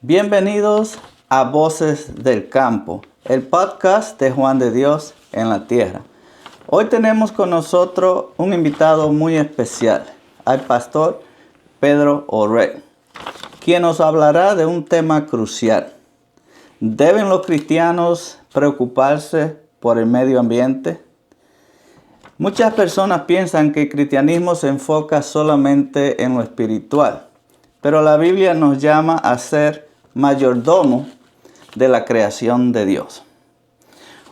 Bienvenidos a Voces del Campo, el podcast de Juan de Dios en la Tierra. Hoy tenemos con nosotros un invitado muy especial, al pastor Pedro Orrell, quien nos hablará de un tema crucial. ¿Deben los cristianos preocuparse por el medio ambiente? Muchas personas piensan que el cristianismo se enfoca solamente en lo espiritual, pero la Biblia nos llama a ser mayordomo de la creación de Dios.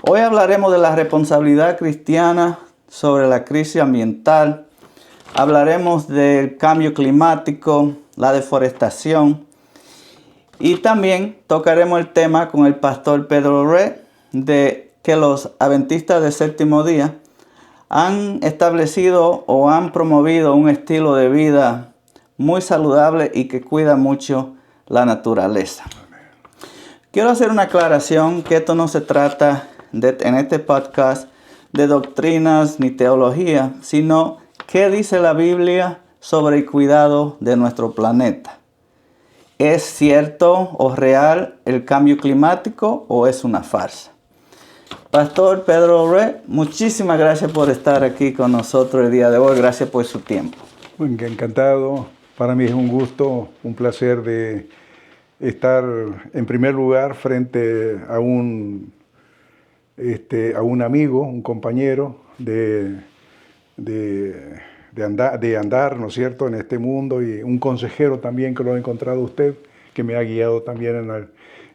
Hoy hablaremos de la responsabilidad cristiana sobre la crisis ambiental, hablaremos del cambio climático, la deforestación y también tocaremos el tema con el pastor Pedro Orrell de que los adventistas del séptimo día han establecido o han promovido un estilo de vida muy saludable y que cuida mucho la naturaleza. Quiero hacer una aclaración que esto no se trata en este podcast de doctrinas ni teología, sino qué dice la Biblia sobre el cuidado de nuestro planeta. ¿Es cierto o real el cambio climático o es una farsa? Pastor Pedro Orrell, muchísimas gracias por estar aquí con nosotros el día de hoy. Gracias por su tiempo. Muy encantado. Para mí es un gusto, un placer de estar en primer lugar frente a un amigo, un compañero de andar, ¿no es cierto?, en este mundo, y un consejero también que lo he encontrado usted, que me ha guiado también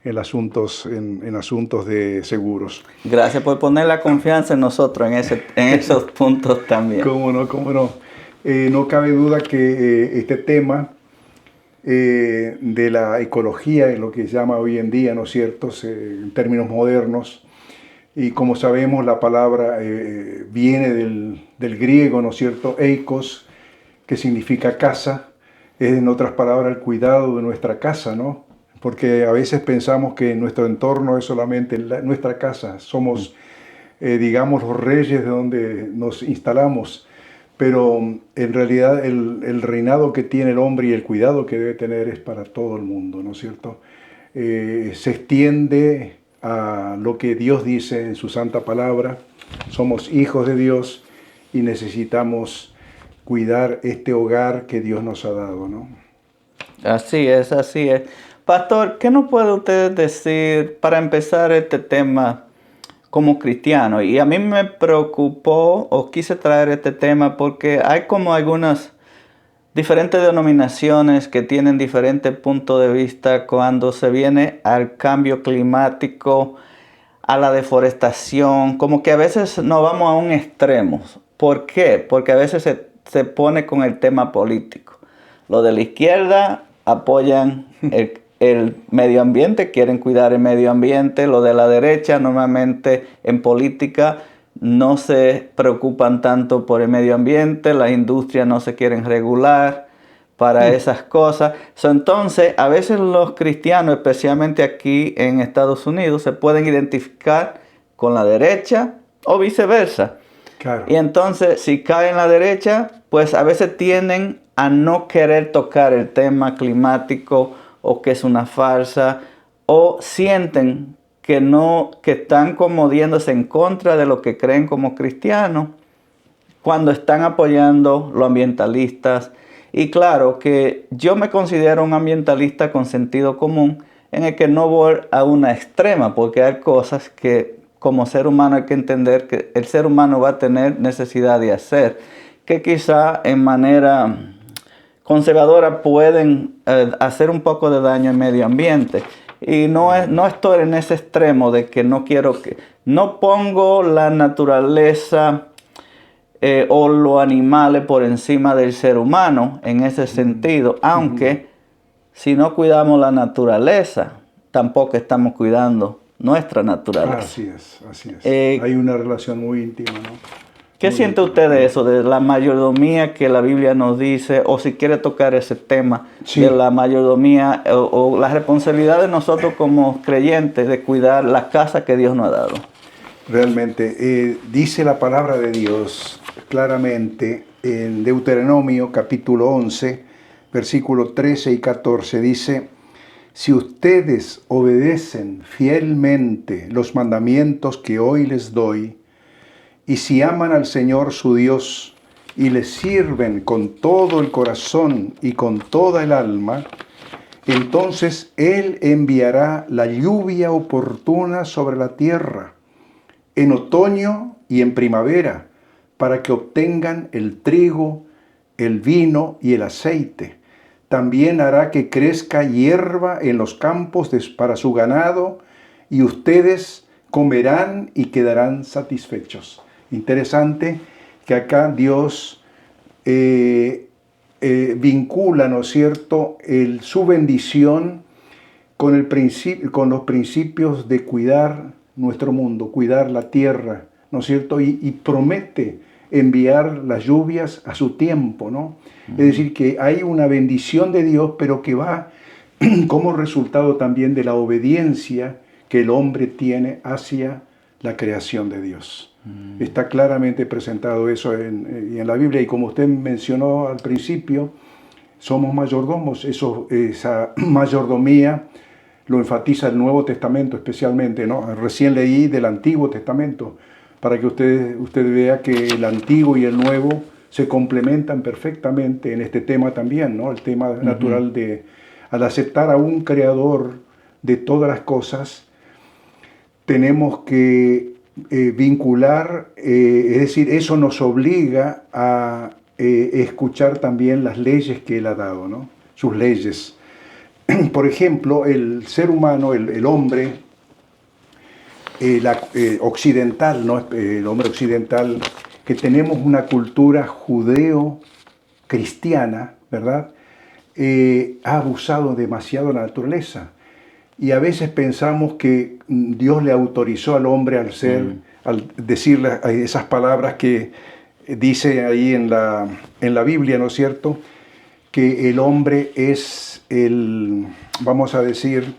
en asuntos de seguros. Gracias por poner la confianza en nosotros en esos puntos también. Cómo no, cómo no. No cabe duda que este tema de la ecología, en lo que se llama hoy en día, ¿no es cierto?, en términos modernos, y como sabemos la palabra viene del griego, ¿no es cierto?, eikos, que significa casa, es en otras palabras el cuidado de nuestra casa, ¿no? Porque a veces pensamos que nuestro entorno es solamente nuestra casa, somos, digamos, los reyes de donde nos instalamos, pero en realidad el reinado que tiene el hombre y el cuidado que debe tener es para todo el mundo, ¿no es cierto? Se extiende a lo que Dios dice en su santa palabra. Somos hijos de Dios y necesitamos cuidar este hogar que Dios nos ha dado, ¿no? Así es, así es. Pastor, ¿qué nos puede usted decir para empezar este tema como cristiano? Y a mí me preocupó o quise traer este tema porque hay como algunas diferentes denominaciones que tienen diferentes puntos de vista cuando se viene al cambio climático, a la deforestación, como que a veces nos vamos a un extremo. ¿Por qué? Porque a veces se pone con el tema político. Los de la izquierda apoyan el medio ambiente, quieren cuidar el medio ambiente. Los de la derecha normalmente en política no se preocupan tanto por el medio ambiente, las industrias no se quieren regular para esas cosas. Entonces, a veces los cristianos, especialmente aquí en Estados Unidos, se pueden identificar con la derecha o viceversa. Claro. Y entonces, si caen en la derecha, pues a veces tienden a no querer tocar el tema climático o que es una farsa, o sienten que están como yéndose en contra de lo que creen como cristianos cuando están apoyando los ambientalistas. Y claro que yo me considero un ambientalista con sentido común, en el que no voy a una extrema, porque hay cosas que como ser humano hay que entender que el ser humano va a tener necesidad de hacer, que quizá en manera conservadora pueden hacer un poco de daño al medio ambiente. Y no estoy en ese extremo de que no pongo la naturaleza o los animales por encima del ser humano en ese sentido, aunque si no cuidamos la naturaleza, tampoco estamos cuidando nuestra naturaleza. Así es. Hay una relación muy íntima, ¿no? ¿Qué siente usted de eso, de la mayordomía que la Biblia nos dice, o si quiere tocar ese tema, sí, de la mayordomía o la responsabilidad de nosotros como creyentes de cuidar la casa que Dios nos ha dado? Realmente, dice la palabra de Dios claramente en Deuteronomio capítulo 11, versículos 13 y 14, dice: si ustedes obedecen fielmente los mandamientos que hoy les doy, y si aman al Señor su Dios y le sirven con todo el corazón y con toda el alma, entonces Él enviará la lluvia oportuna sobre la tierra, en otoño y en primavera, para que obtengan el trigo, el vino y el aceite. También hará que crezca hierba en los campos para su ganado, y ustedes comerán y quedarán satisfechos. Interesante que acá Dios vincula, ¿no es cierto?, su bendición con los principios de cuidar nuestro mundo, cuidar la tierra, ¿no es cierto?, y promete enviar las lluvias a su tiempo, ¿no? Es decir, que hay una bendición de Dios, pero que va como resultado también de la obediencia que el hombre tiene hacia la creación de Dios. Está claramente presentado eso en la Biblia, y como usted mencionó al principio, somos mayordomos. Esa mayordomía lo enfatiza el Nuevo Testamento especialmente, ¿no? Recién leí del Antiguo Testamento, para que usted vea que el Antiguo y el Nuevo se complementan perfectamente en este tema también, ¿no? El tema natural al aceptar a un creador de todas las cosas, tenemos que vincular, es decir, eso nos obliga a escuchar también las leyes que Él ha dado, ¿no? Sus leyes. Por ejemplo, el ser humano, el hombre occidental, ¿no? El hombre occidental, que tenemos una cultura judeo-cristiana, ¿verdad? Ha abusado demasiado de la naturaleza. Y a veces pensamos que Dios le autorizó al hombre al decirle esas palabras que dice ahí en la Biblia, ¿no es cierto?, que el hombre es vamos a decir,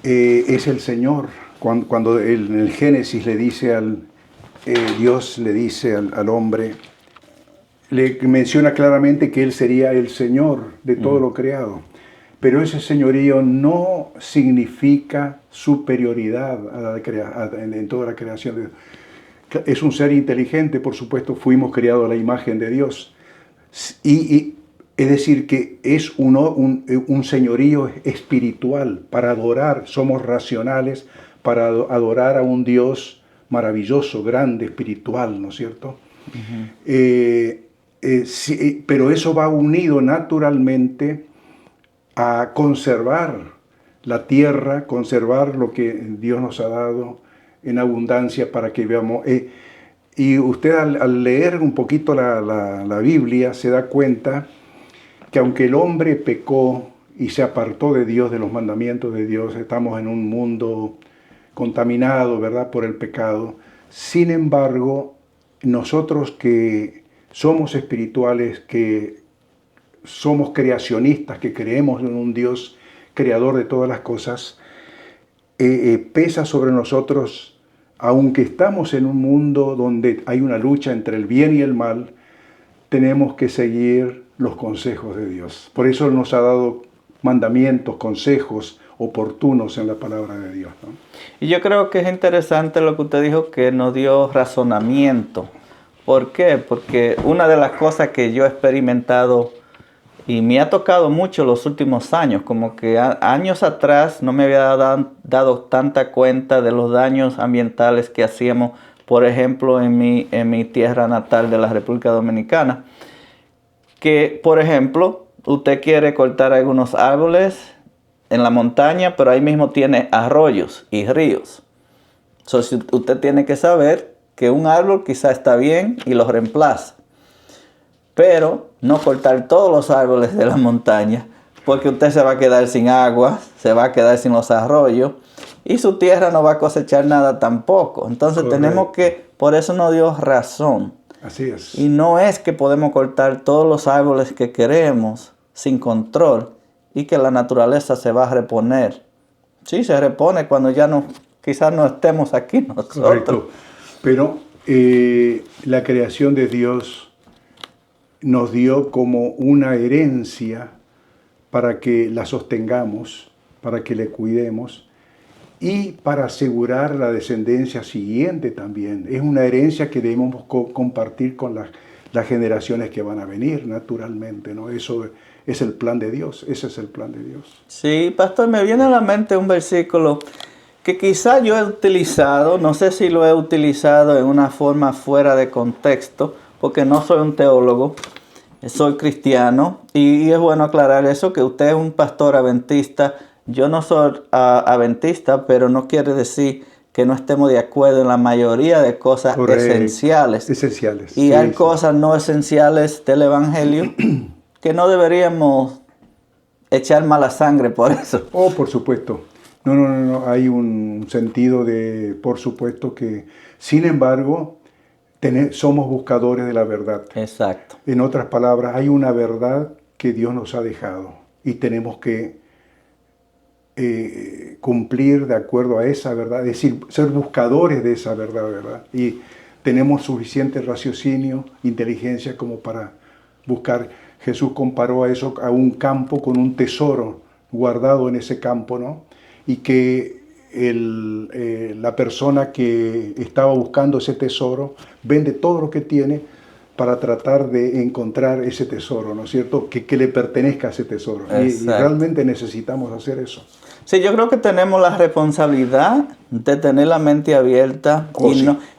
es el Señor. Cuando en el Génesis le dice Dios le dice al hombre, le menciona claramente que Él sería el Señor de todo lo creado. Pero ese señorío no significa superioridad en toda la creación de Dios. Es un ser inteligente, por supuesto, fuimos creados a la imagen de Dios. Y es decir, que es un señorío espiritual para adorar, somos racionales para adorar a un Dios maravilloso, grande, espiritual, ¿no es cierto? Sí, pero eso va unido naturalmente a conservar la tierra, conservar lo que Dios nos ha dado en abundancia para que veamos. Y usted al leer un poquito la Biblia se da cuenta que aunque el hombre pecó y se apartó de Dios, de los mandamientos de Dios, estamos en un mundo contaminado, ¿verdad?, por el pecado. Sin embargo, nosotros que somos espirituales, que somos creacionistas, que creemos en un Dios creador de todas las cosas, pesa sobre nosotros, aunque estamos en un mundo donde hay una lucha entre el bien y el mal, tenemos que seguir los consejos de Dios. Por eso Él nos ha dado mandamientos, consejos oportunos en la palabra de Dios, ¿no? Y yo creo que es interesante lo que usted dijo, que nos dio razonamiento. ¿Por qué? Porque una de las cosas que yo he experimentado y me ha tocado mucho los últimos años, como que años atrás no me había dado tanta cuenta de los daños ambientales que hacíamos, por ejemplo, en mi tierra natal de la República Dominicana. Que, por ejemplo, usted quiere cortar algunos árboles en la montaña, pero ahí mismo tiene arroyos y ríos. Entonces, usted tiene que saber que un árbol quizá está bien y lo reemplaza. Pero no cortar todos los árboles de la montaña, porque usted se va a quedar sin agua, se va a quedar sin los arroyos y su tierra no va a cosechar nada tampoco. Entonces tenemos que, por eso nos dio razón. Así es. Y no es que podemos cortar todos los árboles que queremos sin control y que la naturaleza se va a reponer. Sí, se repone cuando ya quizás no estemos aquí nosotros. Correcto. Pero la creación de Dios nos dio como una herencia para que la sostengamos, para que le cuidemos y para asegurar la descendencia siguiente también. Es una herencia que debemos compartir con las generaciones que van a venir, naturalmente, ¿no? Eso es el plan de Dios, ese es el plan de Dios. Sí, pastor, me viene a la mente un versículo que quizá yo he utilizado, no sé si lo he utilizado en una forma fuera de contexto, porque no soy un teólogo, soy cristiano, y es bueno aclarar eso, que usted es un pastor adventista. Yo no soy adventista, pero no quiere decir que no estemos de acuerdo en la mayoría de cosas esenciales. Esenciales. Y hay cosas no esenciales del Evangelio que no deberíamos echar mala sangre por eso. Oh, por supuesto. No. Hay un sentido de, por supuesto que, sin embargo, somos buscadores de la verdad. Exacto. En otras palabras, hay una verdad que Dios nos ha dejado y tenemos que cumplir de acuerdo a esa verdad, es decir, ser buscadores de esa verdad, ¿verdad? Y tenemos suficiente raciocinio, inteligencia como para buscar. Jesús comparó a eso a un campo con un tesoro guardado en ese campo, ¿no? Y que la persona que estaba buscando ese tesoro vende todo lo que tiene para tratar de encontrar ese tesoro, ¿no es cierto? Que le pertenezca a ese tesoro. Y realmente necesitamos hacer eso. Sí, yo creo que tenemos la responsabilidad de tener la mente abierta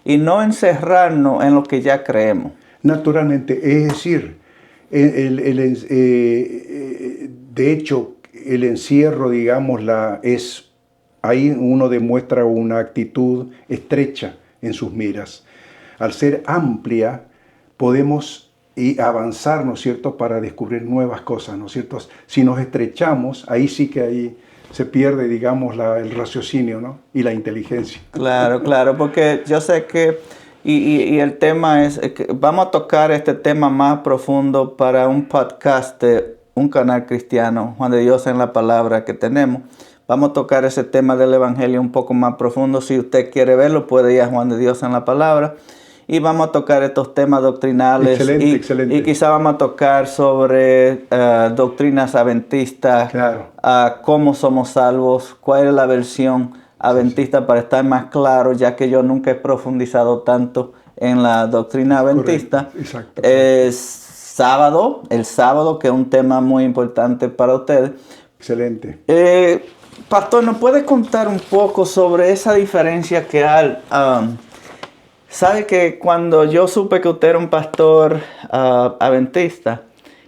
y no encerrarnos en lo que ya creemos. Naturalmente, es decir, de hecho, el encierro, digamos, ahí uno demuestra una actitud estrecha en sus miras. Al ser amplia, podemos avanzar, ¿no es cierto?, para descubrir nuevas cosas, ¿no es cierto? Si nos estrechamos, ahí sí que ahí se pierde, digamos, el raciocinio, ¿no? Y la inteligencia. Claro, porque yo sé que, y el tema es, que vamos a tocar este tema más profundo para un podcast de un canal cristiano, Juan de Dios en la Palabra, que tenemos. Vamos a tocar ese tema del Evangelio un poco más profundo. Si usted quiere verlo, puede ir a Juan de Dios en la Palabra. Y vamos a tocar estos temas doctrinales. Excelente. Y quizá vamos a tocar sobre doctrinas adventistas, claro. Cómo somos salvos, cuál es la versión adventista, para estar más claro, ya que yo nunca he profundizado tanto en la doctrina adventista. Exacto. El sábado, que es un tema muy importante para ustedes. Excelente. Pastor, ¿nos puede contar un poco sobre esa diferencia que hay? Sabe que cuando yo supe que usted era un pastor adventista,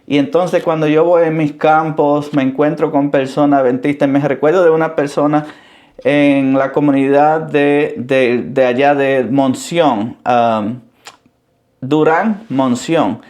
y entonces cuando yo voy en mis campos me encuentro con personas adventistas, me recuerdo de una persona en la comunidad de allá de Monción, Durán, Monción.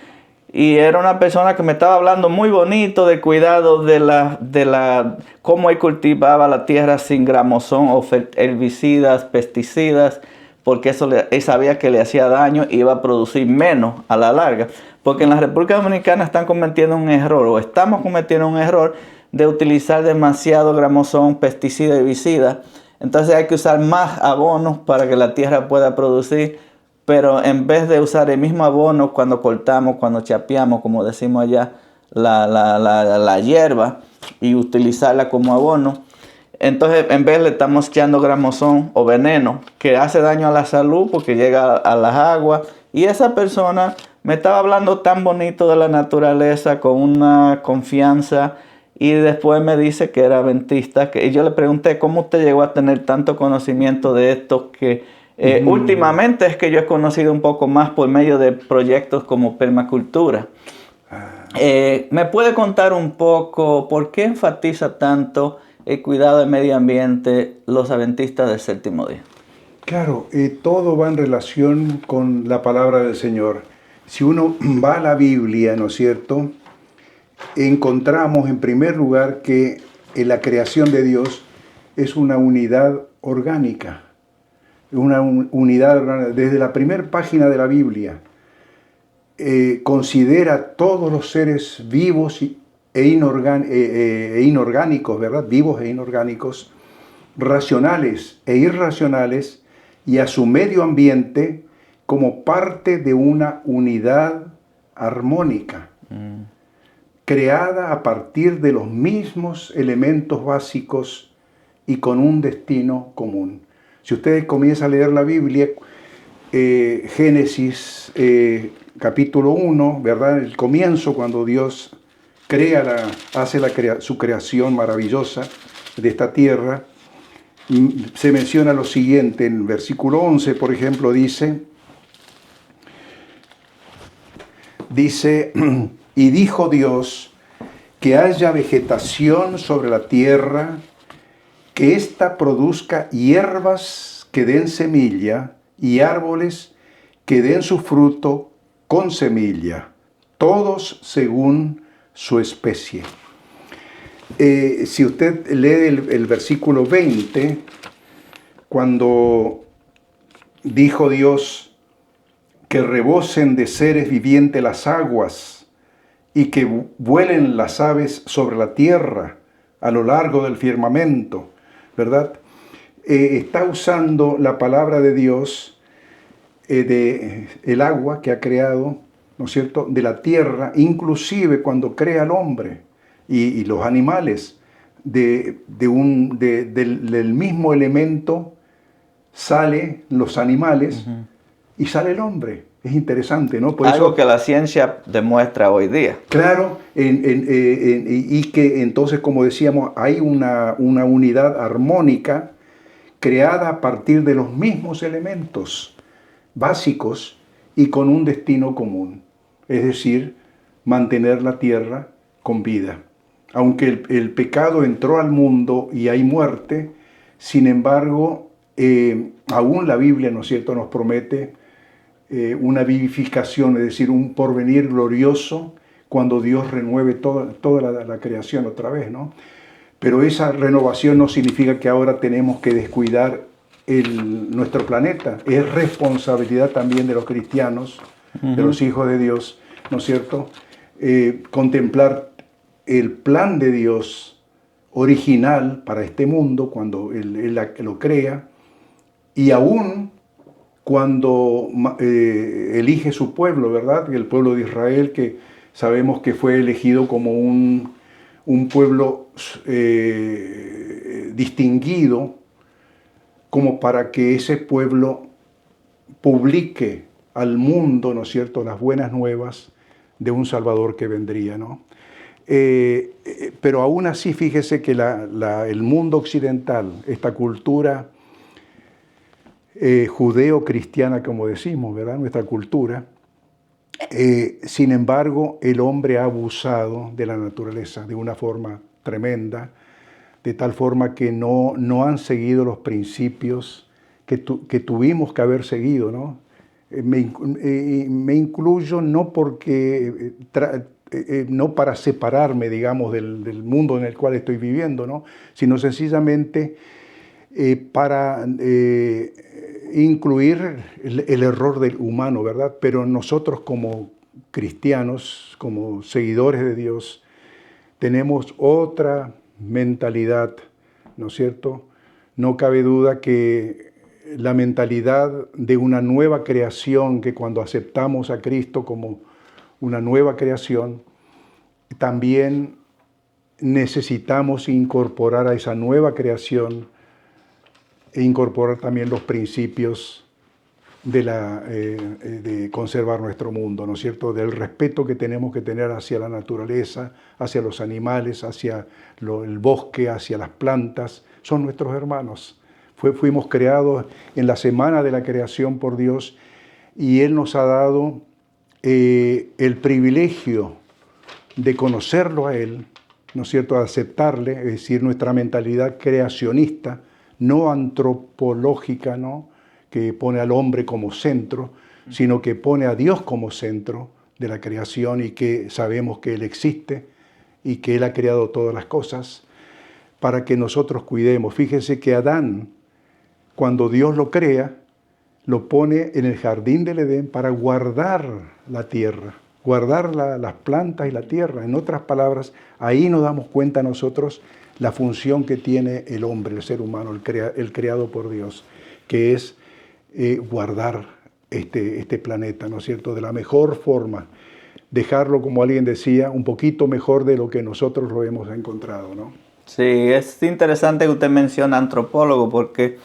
Y era una persona que me estaba hablando muy bonito del cuidado de cómo él cultivaba la tierra sin gramozón o herbicidas, pesticidas, porque él sabía que le hacía daño y iba a producir menos a la larga. Porque en la República Dominicana están cometiendo un error, o estamos cometiendo un error de utilizar demasiado gramozón, pesticida y herbicida. Entonces hay que usar más abonos para que la tierra pueda producir, pero en vez de usar el mismo abono cuando cortamos, cuando chapeamos, como decimos allá, la hierba, y utilizarla como abono, entonces en vez le estamos echando gramozón o veneno que hace daño a la salud porque llega a las aguas. Y esa persona me estaba hablando tan bonito de la naturaleza, con una confianza, y después me dice que era adventista. Y yo le pregunté, ¿cómo usted llegó a tener tanto conocimiento de esto? Que últimamente es que yo he conocido un poco más por medio de proyectos como permacultura. ¿Me puede contar un poco por qué enfatiza tanto el cuidado del medio ambiente los adventistas del séptimo día? Claro, todo va en relación con la palabra del Señor. Si uno va a la Biblia, ¿no es cierto?, encontramos en primer lugar que la creación de Dios es una unidad orgánica. Una unidad, desde la primera página de la Biblia, considera todos los seres vivos e inorgánicos, ¿verdad? Vivos e inorgánicos, racionales e irracionales, y a su medio ambiente como parte de una unidad armónica. creada a partir de los mismos elementos básicos y con un destino común. Si ustedes comienzan a leer la Biblia, Génesis capítulo 1, ¿verdad? El comienzo, cuando Dios hace su creación maravillosa de esta tierra, se menciona lo siguiente. En el versículo 11, por ejemplo, dice, y dijo Dios que haya vegetación sobre la tierra, que ésta produzca hierbas que den semilla y árboles que den su fruto con semilla, todos según su especie. Si usted lee el versículo 20, cuando dijo Dios que rebosen de seres vivientes las aguas y que vuelen las aves sobre la tierra a lo largo del firmamento, ¿verdad? Está usando la palabra de Dios, de el agua que ha creado, ¿no es cierto?, de la tierra, inclusive cuando crea al hombre y los animales, del mismo elemento sale los animales y sale el hombre. Es interesante, ¿no? Por Algo eso, que la ciencia demuestra hoy día. claro, y que entonces, como decíamos, hay una unidad armónica creada a partir de los mismos elementos básicos y con un destino común, es decir, mantener la tierra con vida. Aunque el pecado entró al mundo y hay muerte, sin embargo, aún la Biblia, ¿no es cierto?, nos promete una vivificación, es decir, un porvenir glorioso cuando Dios renueve toda la creación otra vez, ¿no? Pero esa renovación no significa que ahora tenemos que descuidar nuestro planeta. Es responsabilidad también de los cristianos, de los hijos de Dios, ¿no es cierto?, contemplar el plan de Dios original para este mundo cuando Él lo crea, y aún cuando elige su pueblo, ¿verdad? El pueblo de Israel, que sabemos que fue elegido como un pueblo distinguido, como para que ese pueblo publique al mundo, ¿no es cierto?, las buenas nuevas de un Salvador que vendría, ¿no? Pero aún así, fíjese que el mundo occidental, esta cultura judeo-cristiana, como decimos, ¿verdad?, nuestra cultura, sin embargo, el hombre ha abusado de la naturaleza de una forma tremenda, de tal forma que no han seguido los principios que tuvimos que haber seguido, ¿no? Me incluyo no porque no para separarme, digamos, del mundo en el cual estoy viviendo, ¿no?, sino sencillamente para incluir el error del humano, ¿verdad? Pero nosotros como cristianos, como seguidores de Dios, tenemos otra mentalidad, ¿no es cierto? No cabe duda que la mentalidad de una nueva creación, que cuando aceptamos a Cristo como una nueva creación, también necesitamos incorporar a esa nueva creación e incorporar también los principios de conservar nuestro mundo, ¿no es cierto?, del respeto que tenemos que tener hacia la naturaleza, hacia los animales, hacia el bosque, hacia las plantas. Son nuestros hermanos. Fuimos creados en la semana de la creación por Dios, y Él nos ha dado el privilegio de conocerlo a Él, ¿no es cierto?, de aceptarle, es decir, nuestra mentalidad creacionista, no antropológica, ¿no?, que pone al hombre como centro, sino que pone a Dios como centro de la creación, y que sabemos que Él existe y que Él ha creado todas las cosas para que nosotros cuidemos. Fíjense que Adán, cuando Dios lo crea, lo pone en el jardín del Edén para guardar la tierra, guardar las plantas y la tierra. En otras palabras, ahí nos damos cuenta nosotros la función que tiene el hombre, el ser humano, el creado por Dios, que es guardar este planeta, ¿no es cierto?, de la mejor forma. dejarlo, como alguien decía, un poquito mejor de lo que nosotros lo hemos encontrado, ¿no? Sí, es interesante que usted mencione antropólogo porque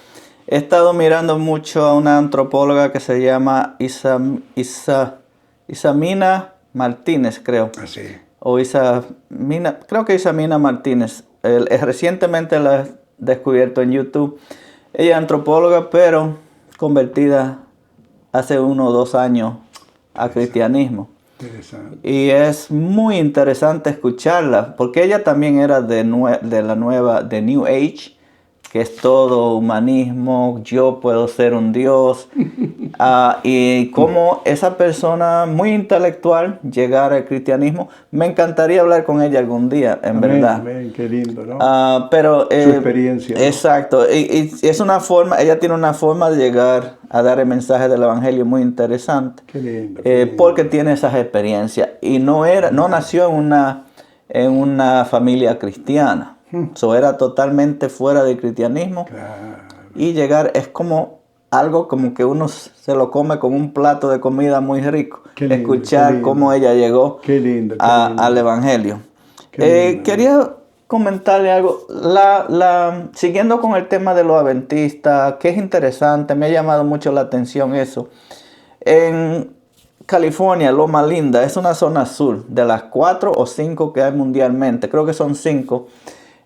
he estado mirando mucho a una antropóloga que se llama Isamina Martínez, creo. Así. O Isamina, creo que Isamina Martínez. Recientemente la he descubierto en YouTube. Ella es antropóloga, pero convertida hace 1 o 2 años a cristianismo. Interesante. Y es muy interesante escucharla, porque ella también era de New Age, que es todo humanismo, yo puedo ser un Dios. Y como esa persona muy intelectual llegara al cristianismo, me encantaría hablar con ella algún día, en Amén, verdad. amén, qué lindo, ¿no? Pero Su experiencia, ¿no? Exacto, y es una forma, ella tiene una forma de llegar a dar el mensaje del evangelio muy interesante. Qué lindo, qué lindo. Porque tiene esas experiencias y no nació en una familia cristiana. Era totalmente fuera del cristianismo. Claro. Y llegar es como algo como que uno se lo come como un plato de comida muy rico. Qué lindo, Escuchar qué lindo. cómo ella llegó Qué lindo, qué lindo. al evangelio. Qué lindo. Quería comentarle algo. Siguiendo con el tema de los adventistas, que es interesante, me ha llamado mucho la atención eso. En California, Loma Linda, es una zona sur, de las 4 o 5 que hay mundialmente, creo que son 5.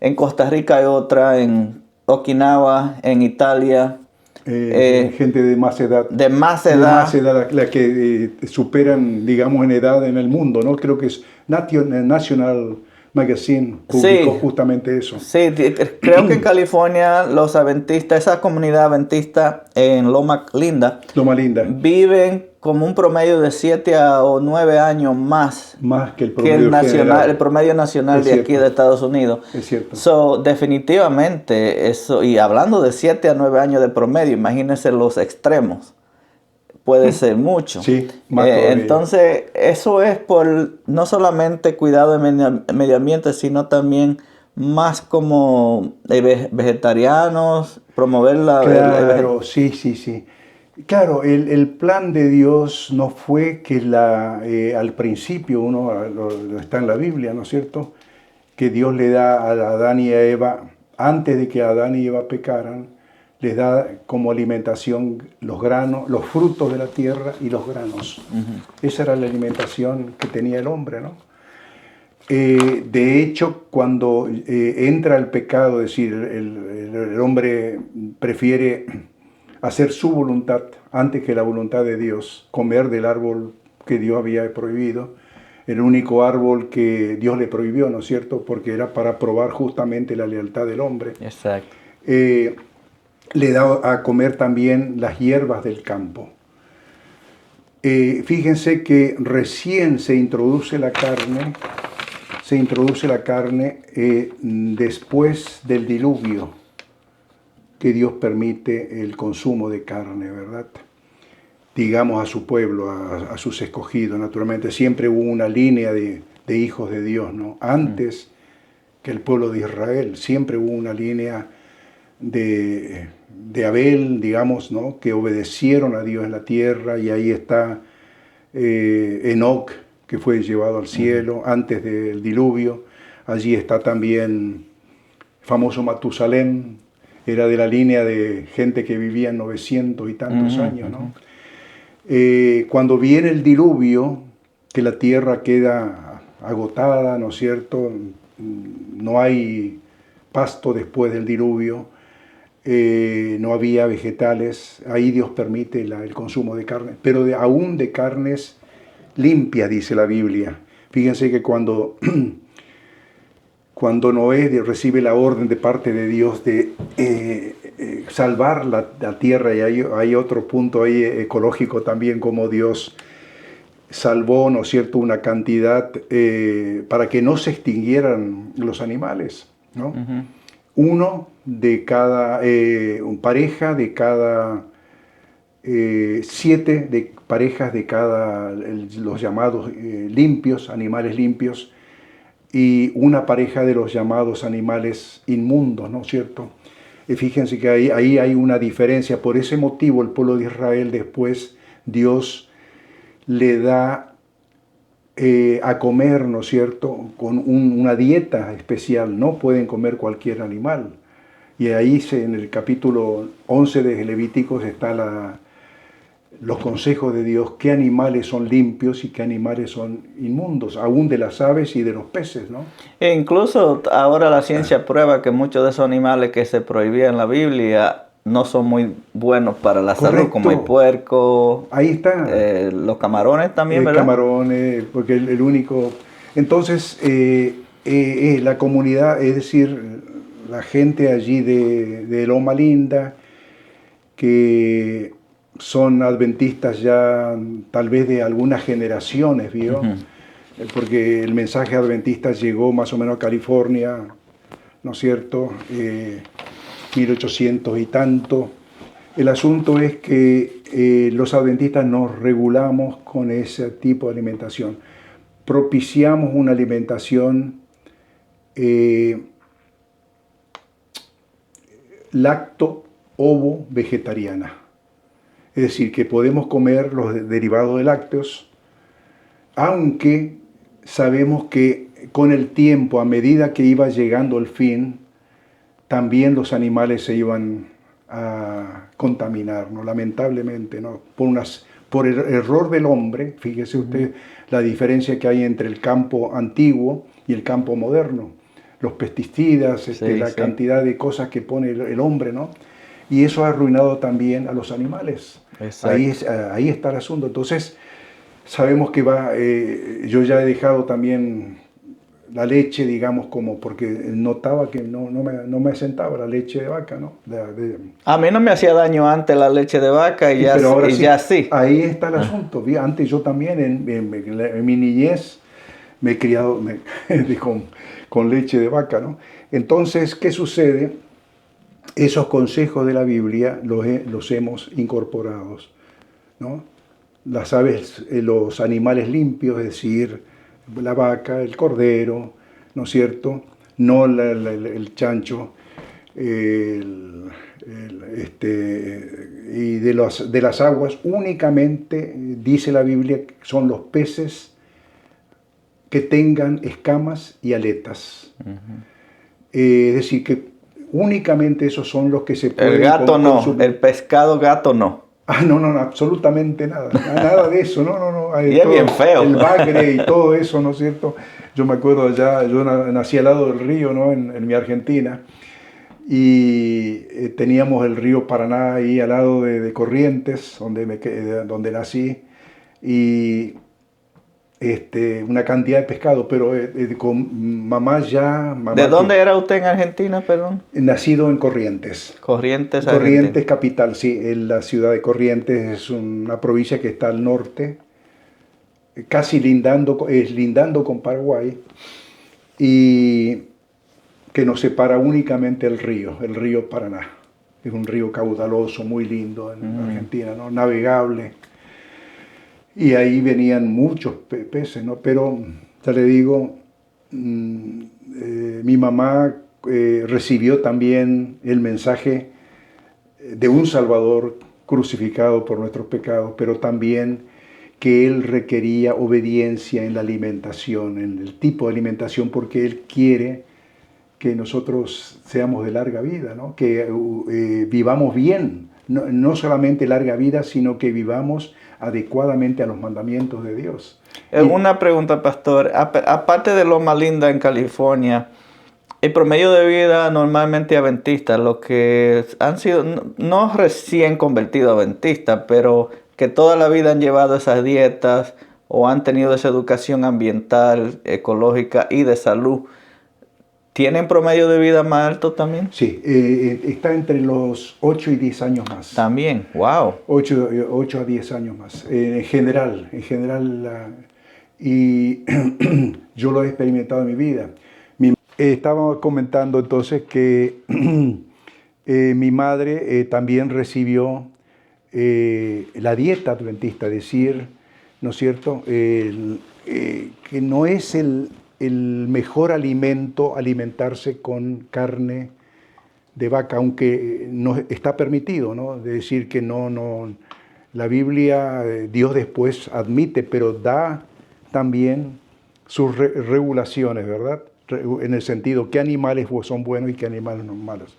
En Costa Rica hay otra, en Okinawa, en Italia. Gente de más edad. De más De edad. más edad, la que superan, digamos, en edad en el mundo, ¿no? Creo que es National Magazine publicó Sí. justamente eso. Sí, creo que en California los adventistas, esa comunidad adventista en Loma Linda, Loma Linda. viven como un promedio de 7 o 9 años más que el que promedio el general. promedio nacional Es de cierto. aquí de Estados Unidos. Es cierto. Definitivamente eso, y hablando de 7 a 9 años de promedio, imagínense los extremos. Puede ser mucho. Sí, más todavía. Entonces, eso es por no solamente cuidado del medio ambiente, sino también más como vegetarianos, promover Claro, sí. Claro, el plan de Dios no fue que al principio, lo está en la Biblia, ¿no es cierto? Que Dios le da a Adán y a Eva, antes de que Adán y Eva pecaran, les da como alimentación los granos, los frutos de la tierra y los granos. Esa era la alimentación que tenía el hombre, ¿no? De hecho, cuando entra el pecado, es decir, el hombre prefiere hacer su voluntad antes que la voluntad de Dios, comer del árbol que Dios había prohibido, el único árbol que Dios le prohibió, ¿no es cierto? Porque era para probar justamente la lealtad del hombre. Exacto. Le da a comer también las hierbas del campo. Fíjense que recién se introduce la carne después del diluvio, que Dios permite el consumo de carne, ¿verdad? Digamos a su pueblo, a sus escogidos. Naturalmente siempre hubo una línea de hijos de Dios, ¿no? Antes que el pueblo de Israel, siempre hubo una línea de Abel, digamos, ¿no? Que obedecieron a Dios en la tierra, y ahí está Enoc, que fue llevado al cielo antes del diluvio. Allí está también el famoso Matusalén, era de la línea de gente que vivía en 900 y tantos años, ¿no? Cuando viene el diluvio, que la tierra queda agotada, ¿no es cierto? No hay pasto después del diluvio, no había vegetales, ahí Dios permite el consumo de carne, pero aún de carnes limpias, dice la Biblia. Fíjense que cuando Noé recibe la orden de parte de Dios de salvar la tierra, y hay otro punto ahí ecológico también, como Dios salvó, ¿no es cierto?, una cantidad para que no se extinguieran los animales, ¿no? Uno de cada pareja, de cada 7 de parejas de cada, los llamados limpios, animales limpios, y una pareja de los llamados animales inmundos, ¿no es cierto? Fíjense que ahí hay una diferencia. Por ese motivo el pueblo de Israel después, Dios le da a comer, ¿no es cierto?, con una dieta especial, no pueden comer cualquier animal. Y ahí en el capítulo 11 de Levíticos está los consejos de Dios, qué animales son limpios y qué animales son inmundos, aún de las aves y de los peces, ¿no? E incluso ahora la ciencia prueba que muchos de esos animales que se prohibían en la Biblia no son muy buenos para la salud, como el puerco, ahí está. Los camarones también, ¿verdad? Camarones, porque el único... Entonces, la comunidad, es decir, la gente allí de Loma Linda, que son adventistas ya tal vez de algunas generaciones, ¿vio? Porque el mensaje adventista llegó más o menos a California, ¿no es cierto?, 1800 y tanto. El asunto es que los adventistas nos regulamos con ese tipo de alimentación. Propiciamos una alimentación lacto-ovo-vegetariana. Es decir, que podemos comer los derivados de lácteos, aunque sabemos que con el tiempo, a medida que iba llegando el fin, también los animales se iban a contaminar, ¿no? Lamentablemente, ¿no? Por el error del hombre. Fíjese usted la diferencia que hay entre el campo antiguo y el campo moderno. Los pesticidas, la cantidad de cosas que pone el hombre, ¿no? Y eso ha arruinado también a los animales. Ahí está el asunto. Entonces, sabemos que yo ya he dejado también la leche, digamos, como porque notaba que no me sentaba la leche de vaca, ¿no? A mí no me hacía daño antes la leche de vaca y pero ahora sí, ya sí. Ahí está el asunto. Antes yo también, en mi niñez, me he criado con leche de vaca, ¿no? Entonces, ¿qué sucede? Esos consejos de la Biblia los hemos incorporado, ¿no? Las aves, los animales limpios, es decir, la vaca, el cordero, ¿no es cierto? No el chancho, y de las aguas únicamente, dice la Biblia, son los peces que tengan escamas y aletas. Es decir, que únicamente esos son los que se pueden... El gato no, el pescado gato no. No, absolutamente nada, nada de eso, no. Y es bien feo. El bagre y todo eso, ¿no es cierto? Yo me acuerdo allá, yo nací al lado del río, ¿no? En mi Argentina, y teníamos el río Paraná ahí al lado de Corrientes, donde nací, y una cantidad de pescado, pero con mamá ya... ¿De dónde era usted en Argentina, perdón? Nacido en Corrientes. Corrientes capital, sí. La ciudad de Corrientes es una provincia que está al norte, casi lindando con Paraguay, y que nos separa únicamente el río Paraná. Es un río caudaloso, muy lindo en Argentina, ¿no? Navegable. Y ahí venían muchos peces, ¿no? Pero, ya le digo, mi mamá recibió también el mensaje de un Salvador crucificado por nuestros pecados, pero también que Él requería obediencia en la alimentación, en el tipo de alimentación, porque Él quiere que nosotros seamos de larga vida, ¿no? Que vivamos bien, no solamente larga vida, sino que vivamos adecuadamente a los mandamientos de Dios. Una pregunta, pastor. Aparte de Loma Linda en California, el promedio de vida normalmente adventista, los que han sido, no recién convertidos adventistas, pero que toda la vida han llevado esas dietas o han tenido esa educación ambiental, ecológica y de salud, ¿tienen promedio de vida más alto también? Sí, está entre los 8 y 10 años más. También, wow. 8 a 10 años más, en general, y yo lo he experimentado en mi vida. Estaba comentando entonces que mi madre también recibió la dieta adventista, es decir, ¿no es cierto?, que no es el mejor alimento alimentarse con carne de vaca, aunque no está permitido, ¿no? Es decir, que no, la Biblia, Dios después admite, pero da también sus regulaciones, ¿verdad? En el sentido, qué animales son buenos y qué animales no son malos.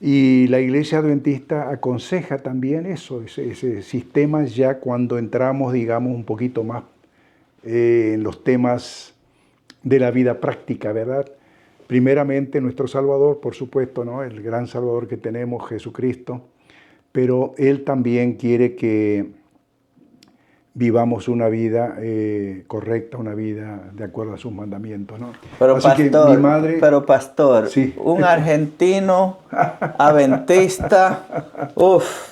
Y la Iglesia Adventista aconseja también eso, ese sistema ya cuando entramos, digamos, un poquito más en los temas de la vida práctica, ¿verdad? Primeramente nuestro Salvador, por supuesto, ¿no? El gran Salvador que tenemos, Jesucristo, pero Él también quiere que vivamos una vida correcta, una vida de acuerdo a sus mandamientos, ¿no? Pero Así pastor, que mi madre, sí. Un argentino adventista,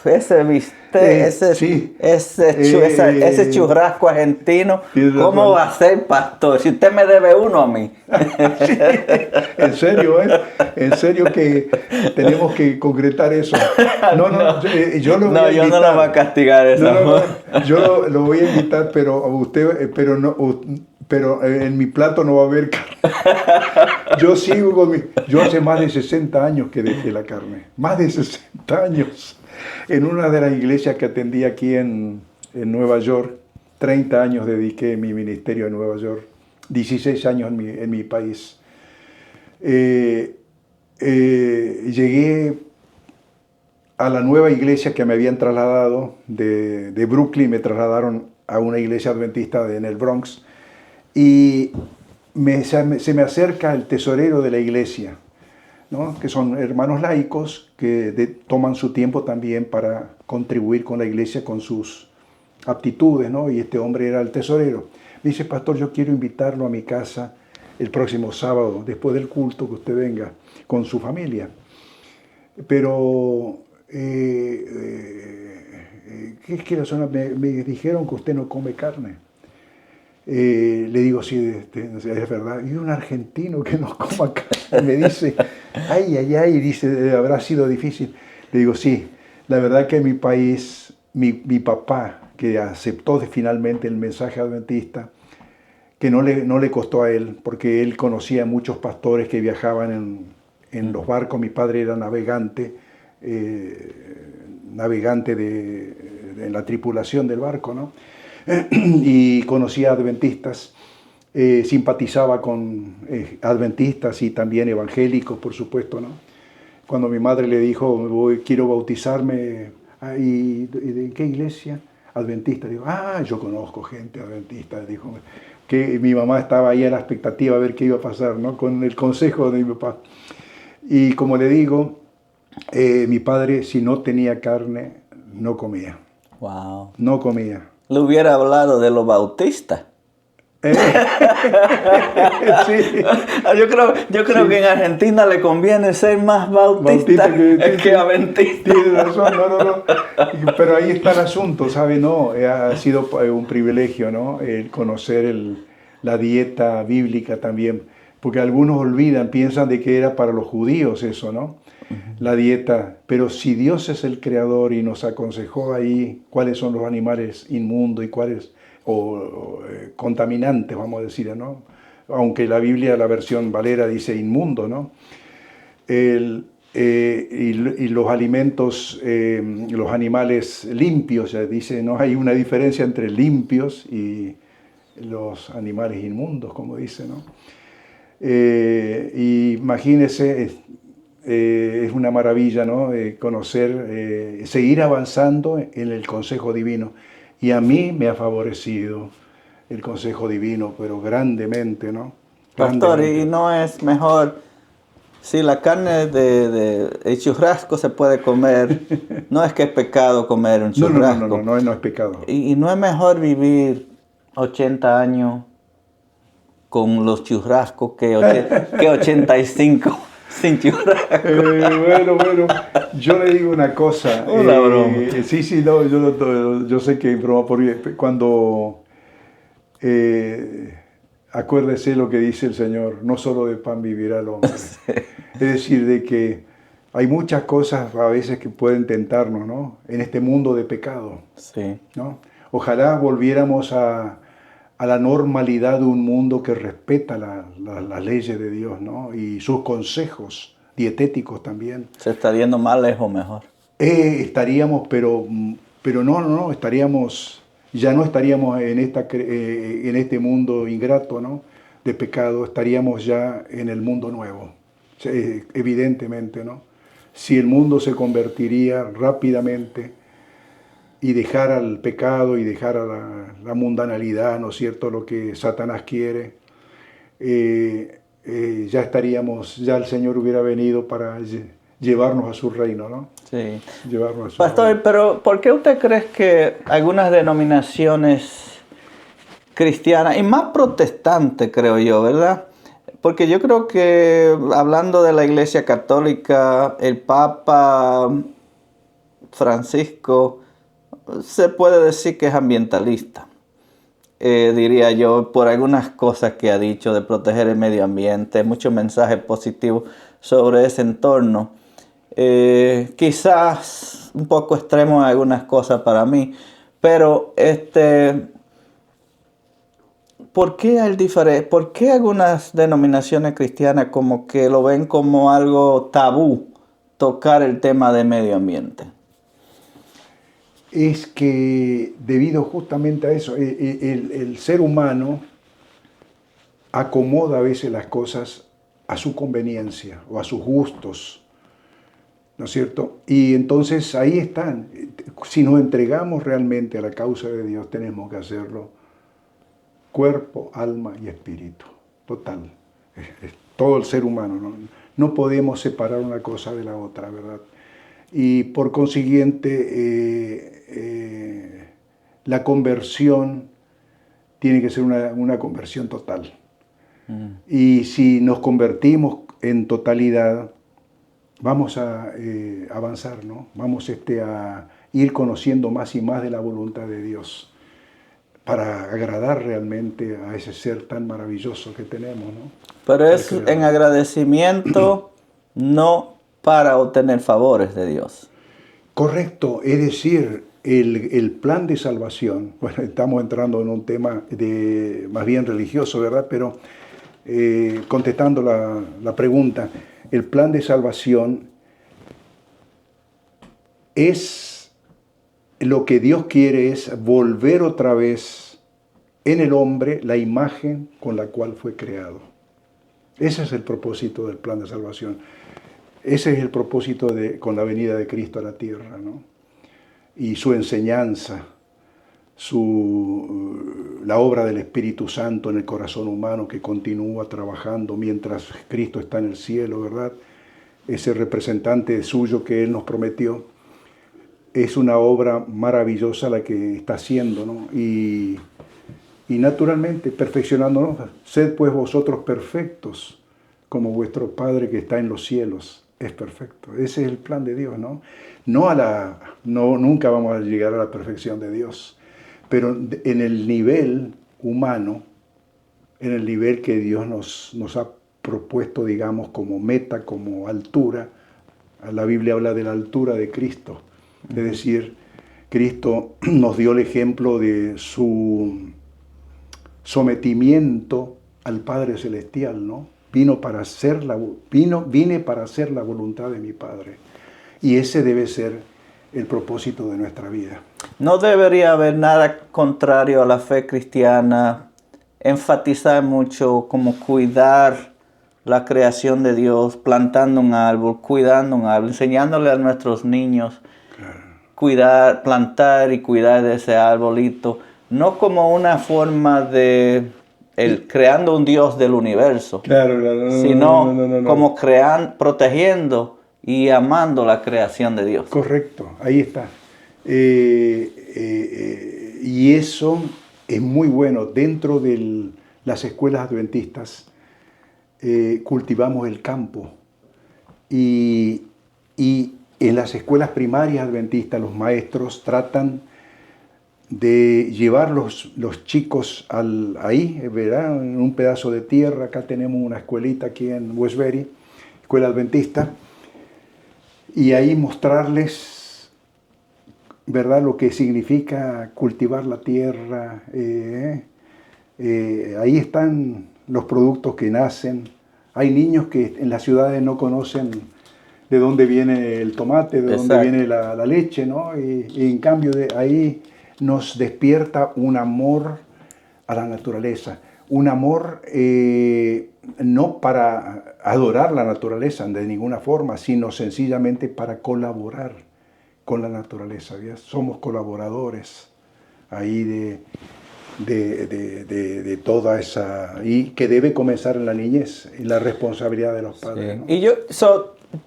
ese bistec, ese churrasco argentino, ¿cómo va a ser pastor? Si usted me debe uno a mí. Sí, en serio que tenemos que concretar eso. Yo no lo voy a castigar eso. Yo lo voy a invitar, pero usted, pero en mi plato no va a haber carne. Yo hace más de 60 años que dejé la carne, más de 60 años. En una de las iglesias que atendí aquí en Nueva York, 30 años dediqué mi ministerio en Nueva York, 16 años en mi país. Llegué a la nueva iglesia que me habían trasladado de Brooklyn, me trasladaron a una iglesia adventista en el Bronx, y se me acerca el tesorero de la iglesia, ¿no? Que son hermanos laicos que toman su tiempo también para contribuir con la iglesia con sus aptitudes, ¿no? Y este hombre era el tesorero. Me dice: pastor, yo quiero invitarlo a mi casa el próximo sábado, después del culto, que usted venga con su familia. Pero, ¿qué es que la zona? Me dijeron que usted no come carne. Le digo: sí, es verdad. Y un argentino que no coma carne me dice: ay, dice, habrá sido difícil. Le digo: sí, la verdad que en mi país, mi papá, que aceptó finalmente el mensaje adventista, que no le costó a él, porque él conocía a muchos pastores que viajaban en los barcos. Mi padre era navegante en la tripulación del barco, ¿no? Y conocía adventistas, simpatizaba con adventistas y también evangélicos, por supuesto, ¿no? Cuando mi madre le dijo: quiero bautizarme, ¿y de qué iglesia? Adventista. Digo: yo conozco gente adventista. Dijo que mi mamá estaba ahí a la expectativa a ver qué iba a pasar, ¿no? Con el consejo de mi papá. Y como le digo, mi padre, si no tenía carne, no comía. Wow. No comía. Le hubiera hablado de los bautistas. Sí. Yo creo que en Argentina le conviene ser más bautista que adventista. Tiene razón, no. Pero ahí está el asunto, ¿sabe? No, ha sido un privilegio, ¿no? El conocer la dieta bíblica también, porque algunos olvidan, piensan de que era para los judíos eso, ¿no? La dieta. Pero si Dios es el creador y nos aconsejó ahí cuáles son los animales inmundos y cuáles contaminantes, vamos a decir, ¿no? Aunque la Biblia, la versión Valera, dice inmundo, ¿no? Y los alimentos, los animales limpios, dice, no hay una diferencia entre limpios y los animales inmundos, como dice, ¿no? Imagínese, es una maravilla, ¿no? Conocer, seguir avanzando en el consejo divino. Y a mí me ha favorecido el consejo divino, pero grandemente, ¿no? Pastor, ¿y no es mejor, si la carne el churrasco se puede comer, no es que es pecado comer un churrasco? No es pecado. ¿Y no es mejor vivir 80 años con los churrascos que 85 sin churrasco? Bueno, yo le digo una cosa. Una broma. Sí, no, yo sé que es broma, porque cuando acuérdese lo que dice el Señor: no solo de pan vivirá el hombre. Sí. Es decir, de que hay muchas cosas a veces que pueden tentarnos, ¿no? En este mundo de pecado. Sí. ¿No? Ojalá volviéramos a la normalidad de un mundo que respeta las leyes de Dios, ¿no? Y sus consejos dietéticos también. ¿Se está yendo más lejos o mejor? Estaríamos, pero no, estaríamos ya no estaríamos en este mundo ingrato, ¿no?, de pecado, estaríamos ya en el mundo nuevo, evidentemente, ¿no? Si el mundo se convertiría rápidamente y dejara el pecado y dejara la mundanalidad, ¿no es cierto?, lo que Satanás quiere, ya estaríamos, ya el Señor hubiera venido para llevarnos a su reino, ¿no? Sí. Llevarnos a su Pastor, reino. pero ¿por qué usted cree que algunas denominaciones cristianas, y más protestantes creo yo, ¿verdad? Porque yo creo que hablando de la Iglesia Católica, el Papa Francisco se puede decir que es ambientalista. Diría yo, por algunas cosas que ha dicho de proteger el medio ambiente, muchos mensajes positivos sobre ese entorno. Quizás un poco extremo en algunas cosas para mí, pero ¿por qué algunas denominaciones cristianas como que lo ven como algo tabú tocar el tema de medio ambiente? Es que debido justamente a eso, el ser humano acomoda a veces las cosas a su conveniencia o a sus gustos, ¿no es cierto? Y entonces ahí están. Si nos entregamos realmente a la causa de Dios, tenemos que hacerlo cuerpo, alma y espíritu, total. Es todo el ser humano, ¿no? No podemos separar una cosa de la otra, ¿verdad? Y por consiguiente, la conversión tiene que ser una conversión total. Y si nos convertimos en totalidad, vamos a avanzar, ¿no? Vamos a ir conociendo más y más de la voluntad de Dios para agradar realmente a ese ser tan maravilloso que tenemos, ¿no? Pero es en agradecimiento, no para obtener favores de Dios. Correcto, es decir, el plan de salvación, bueno, estamos entrando en un tema más bien religioso, ¿verdad? Pero contestando la pregunta, el plan de salvación es lo que Dios quiere, es volver otra vez en el hombre la imagen con la cual fue creado. Ese es el propósito del plan de salvación. Ese es el propósito con la venida de Cristo a la tierra, ¿no? Y su enseñanza, la obra del Espíritu Santo en el corazón humano que continúa trabajando mientras Cristo está en el cielo, ¿verdad? Ese representante suyo que Él nos prometió, es una obra maravillosa la que está haciendo, ¿no? Y naturalmente perfeccionándonos, sed pues vosotros perfectos, como vuestro Padre que está en los cielos es perfecto. Ese es el plan de Dios, ¿no? Nunca vamos a llegar a la perfección de Dios, pero en el nivel humano, en el nivel que Dios nos ha propuesto, digamos, como meta, como altura. La Biblia habla de la altura de Cristo. Es decir, Cristo nos dio el ejemplo de su sometimiento al Padre Celestial, ¿no? Vine para hacer la voluntad de mi Padre. Y ese debe ser el propósito de nuestra vida. No debería haber nada contrario a la fe cristiana, enfatizar mucho como cuidar la creación de Dios, plantando un árbol, cuidando un árbol, enseñándole a nuestros niños cuidar, plantar y cuidar de ese arbolito, no como una forma de creando un Dios del universo, sino como protegiendo y amando la creación de Dios. Correcto, ahí está. Y eso es muy bueno. Dentro de las escuelas adventistas cultivamos el campo. Y en las escuelas primarias adventistas los maestros tratan de llevar los chicos ahí, ¿verdad? En un pedazo de tierra. Acá tenemos una escuelita aquí en Westbury, escuela adventista, y ahí mostrarles, ¿verdad?, lo que significa cultivar la tierra. Ahí están los productos que nacen. Hay niños que en las ciudades no conocen de dónde viene el tomate, de dónde viene la leche, ¿no? Y en cambio ahí nos despierta un amor a la naturaleza, un amor no para adorar la naturaleza de ninguna forma, sino sencillamente para colaborar con la naturaleza. ¿Ves? Somos colaboradores ahí de toda esa, y que debe comenzar en la niñez, en la responsabilidad de los padres. Sí. ¿No? Y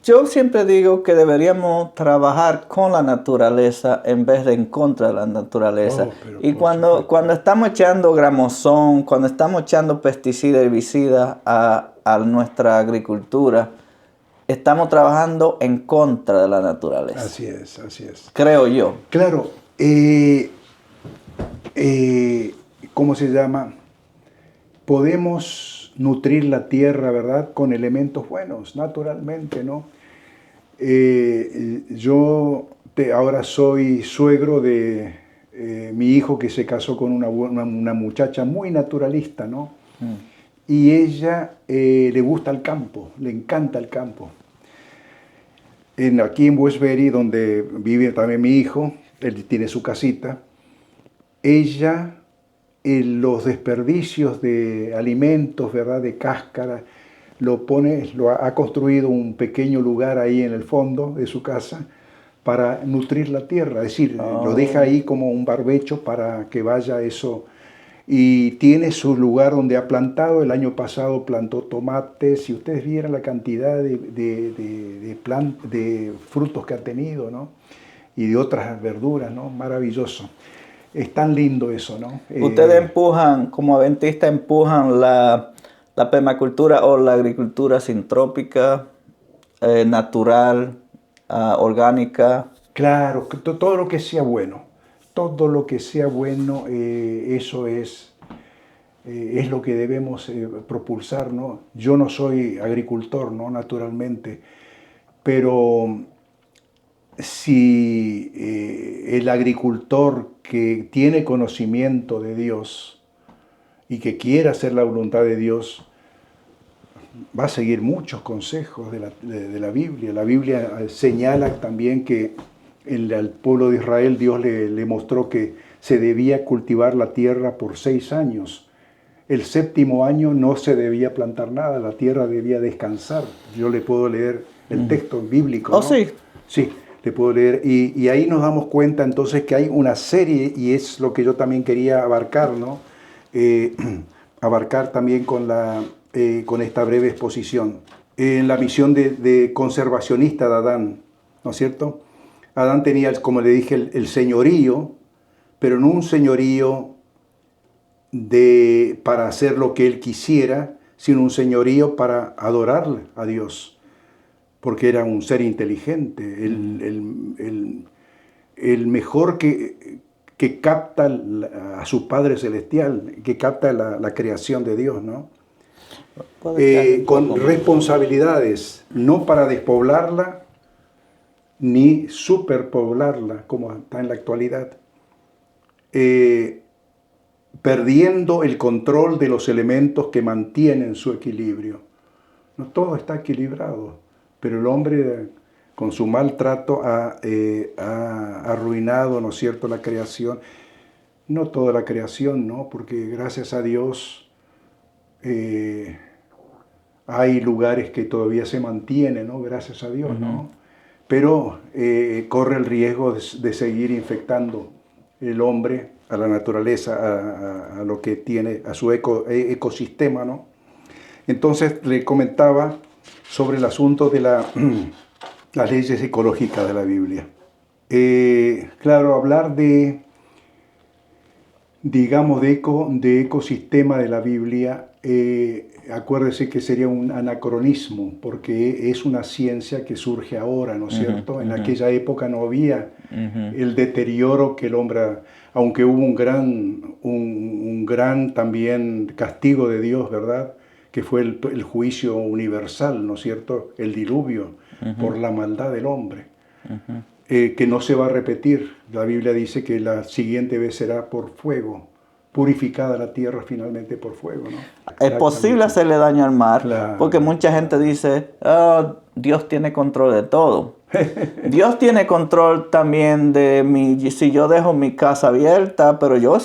yo siempre digo que deberíamos trabajar con la naturaleza en vez de en contra de la naturaleza. Y cuando estamos echando gramozón, cuando estamos echando pesticidas y herbicidas a nuestra agricultura, estamos trabajando en contra de la naturaleza. Así es, así es. Creo yo. Claro, ¿cómo se llama? Podemos nutrir la tierra, ¿verdad? Con elementos buenos, naturalmente, ¿no? Yo ahora soy suegro de mi hijo que se casó con una muchacha muy naturalista, ¿no? Y ella le gusta el campo, le encanta el campo. Aquí en Westbury, donde vive también mi hijo, él tiene su casita, ella, los desperdicios de alimentos, ¿verdad?, de cáscara, ha construido un pequeño lugar ahí en el fondo de su casa para nutrir la tierra, es decir, lo deja ahí como un barbecho para que vaya eso. Y tiene su lugar donde ha plantado. El año pasado plantó tomates. Si ustedes vieran la cantidad de frutos que ha tenido, ¿no? Y de otras verduras, ¿no? Maravilloso. Es tan lindo eso, ¿no? Ustedes empujan, como adventistas, empujan la permacultura o la agricultura sintrópica, natural, orgánica. Claro, todo lo que sea bueno. Todo lo que sea bueno, eso es lo que debemos propulsar, ¿no? Yo no soy agricultor, ¿no? Naturalmente, pero si el agricultor que tiene conocimiento de Dios y que quiere hacer la voluntad de Dios, va a seguir muchos consejos de la Biblia. La Biblia señala también que al pueblo de Israel Dios le mostró que se debía cultivar la tierra por 6 años. El 7º año no se debía plantar nada, la tierra debía descansar. Yo le puedo leer el texto bíblico, ¿no? Oh, sí. Sí, le puedo leer. Y ahí nos damos cuenta entonces que hay una serie, y es lo que yo también quería abarcar, ¿no? Abarcar también con esta breve exposición. En la misión de conservacionista de Adán, ¿no es cierto? Adán tenía, como le dije, el señorío, pero no un señorío para hacer lo que él quisiera, sino un señorío para adorarle a Dios, porque era un ser inteligente, el mejor que capta a su Padre Celestial, que capta la creación de Dios, ¿no? Con responsabilidades, no para despoblarla, ni superpoblarla, como está en la actualidad, perdiendo el control de los elementos que mantienen su equilibrio. No todo está equilibrado, pero el hombre con su maltrato ha arruinado, ¿no es cierto?, la creación. No toda la creación, ¿no?, porque gracias a Dios hay lugares que todavía se mantienen, ¿no?, gracias a Dios, ¿no? Pero corre el riesgo de seguir infectando el hombre, a la naturaleza, a lo que tiene, a su ecosistema, ¿no? Entonces le comentaba sobre el asunto de las leyes ecológicas de la Biblia. Claro, hablar digamos, de ecosistema de la Biblia, acuérdese que sería un anacronismo, porque es una ciencia que surge ahora, ¿no es cierto? En aquella época no había el deterioro que el hombre, aunque hubo un gran también castigo de Dios, ¿verdad?, que fue el juicio universal, ¿no es cierto?, el diluvio, por la maldad del hombre, que no se va a repetir. La Biblia dice que la siguiente vez será por fuego, purificada la tierra finalmente por fuego, ¿no? Es posible hacerle daño al mar, Claro. porque mucha gente dice, oh, Dios tiene control de todo. Dios tiene control también de si yo dejo mi casa abierta, pero yo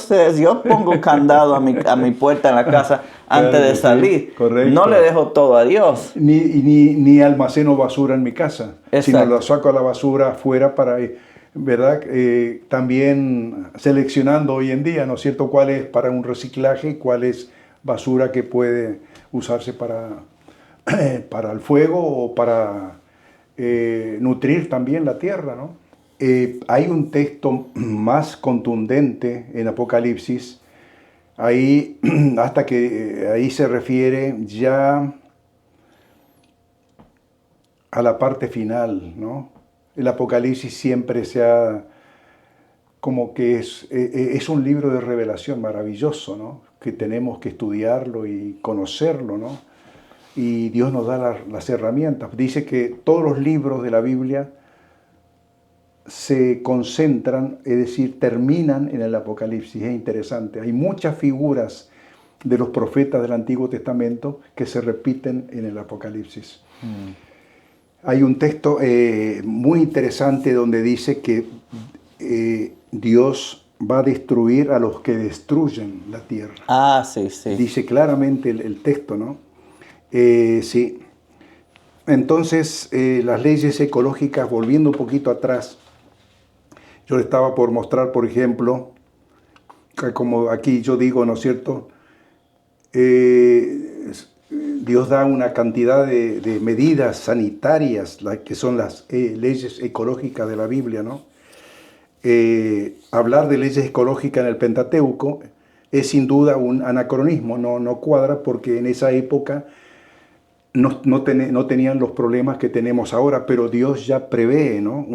pongo un candado a mi puerta en la casa antes de salir. Sí, correcto. No le dejo todo a Dios. Ni almaceno basura en mi casa, sino Exacto. lo saco a la basura afuera para, ¿verdad? También seleccionando hoy en día, ¿no es cierto?, cuál es para un reciclaje y cuál es basura que puede usarse para el fuego o para nutrir también la tierra, ¿no? Hay un texto más contundente en Apocalipsis, ahí hasta que ahí se refiere ya a la parte final, ¿no? El Apocalipsis siempre como que es un libro de revelación maravilloso, ¿no? Que tenemos que estudiarlo y conocerlo, ¿no? Y Dios nos da las herramientas. Dice que todos los libros de la Biblia se concentran, es decir, terminan en el Apocalipsis. Es interesante. Hay muchas figuras de los profetas del Antiguo Testamento que se repiten en el Apocalipsis. Hay un texto muy interesante donde dice que Dios va a destruir a los que destruyen la tierra. Ah, sí, sí. Dice claramente el texto, ¿no? Sí. Entonces, las leyes ecológicas, volviendo un poquito atrás, yo le estaba por mostrar, por ejemplo, como aquí yo digo, ¿no es cierto? Dios da una cantidad de medidas sanitarias, que son las leyes ecológicas de la Biblia, ¿no? Hablar de leyes ecológicas en el Pentateuco es sin duda un anacronismo, no cuadra, porque en esa época no tenían los problemas que tenemos ahora, pero Dios ya prevé, ¿no?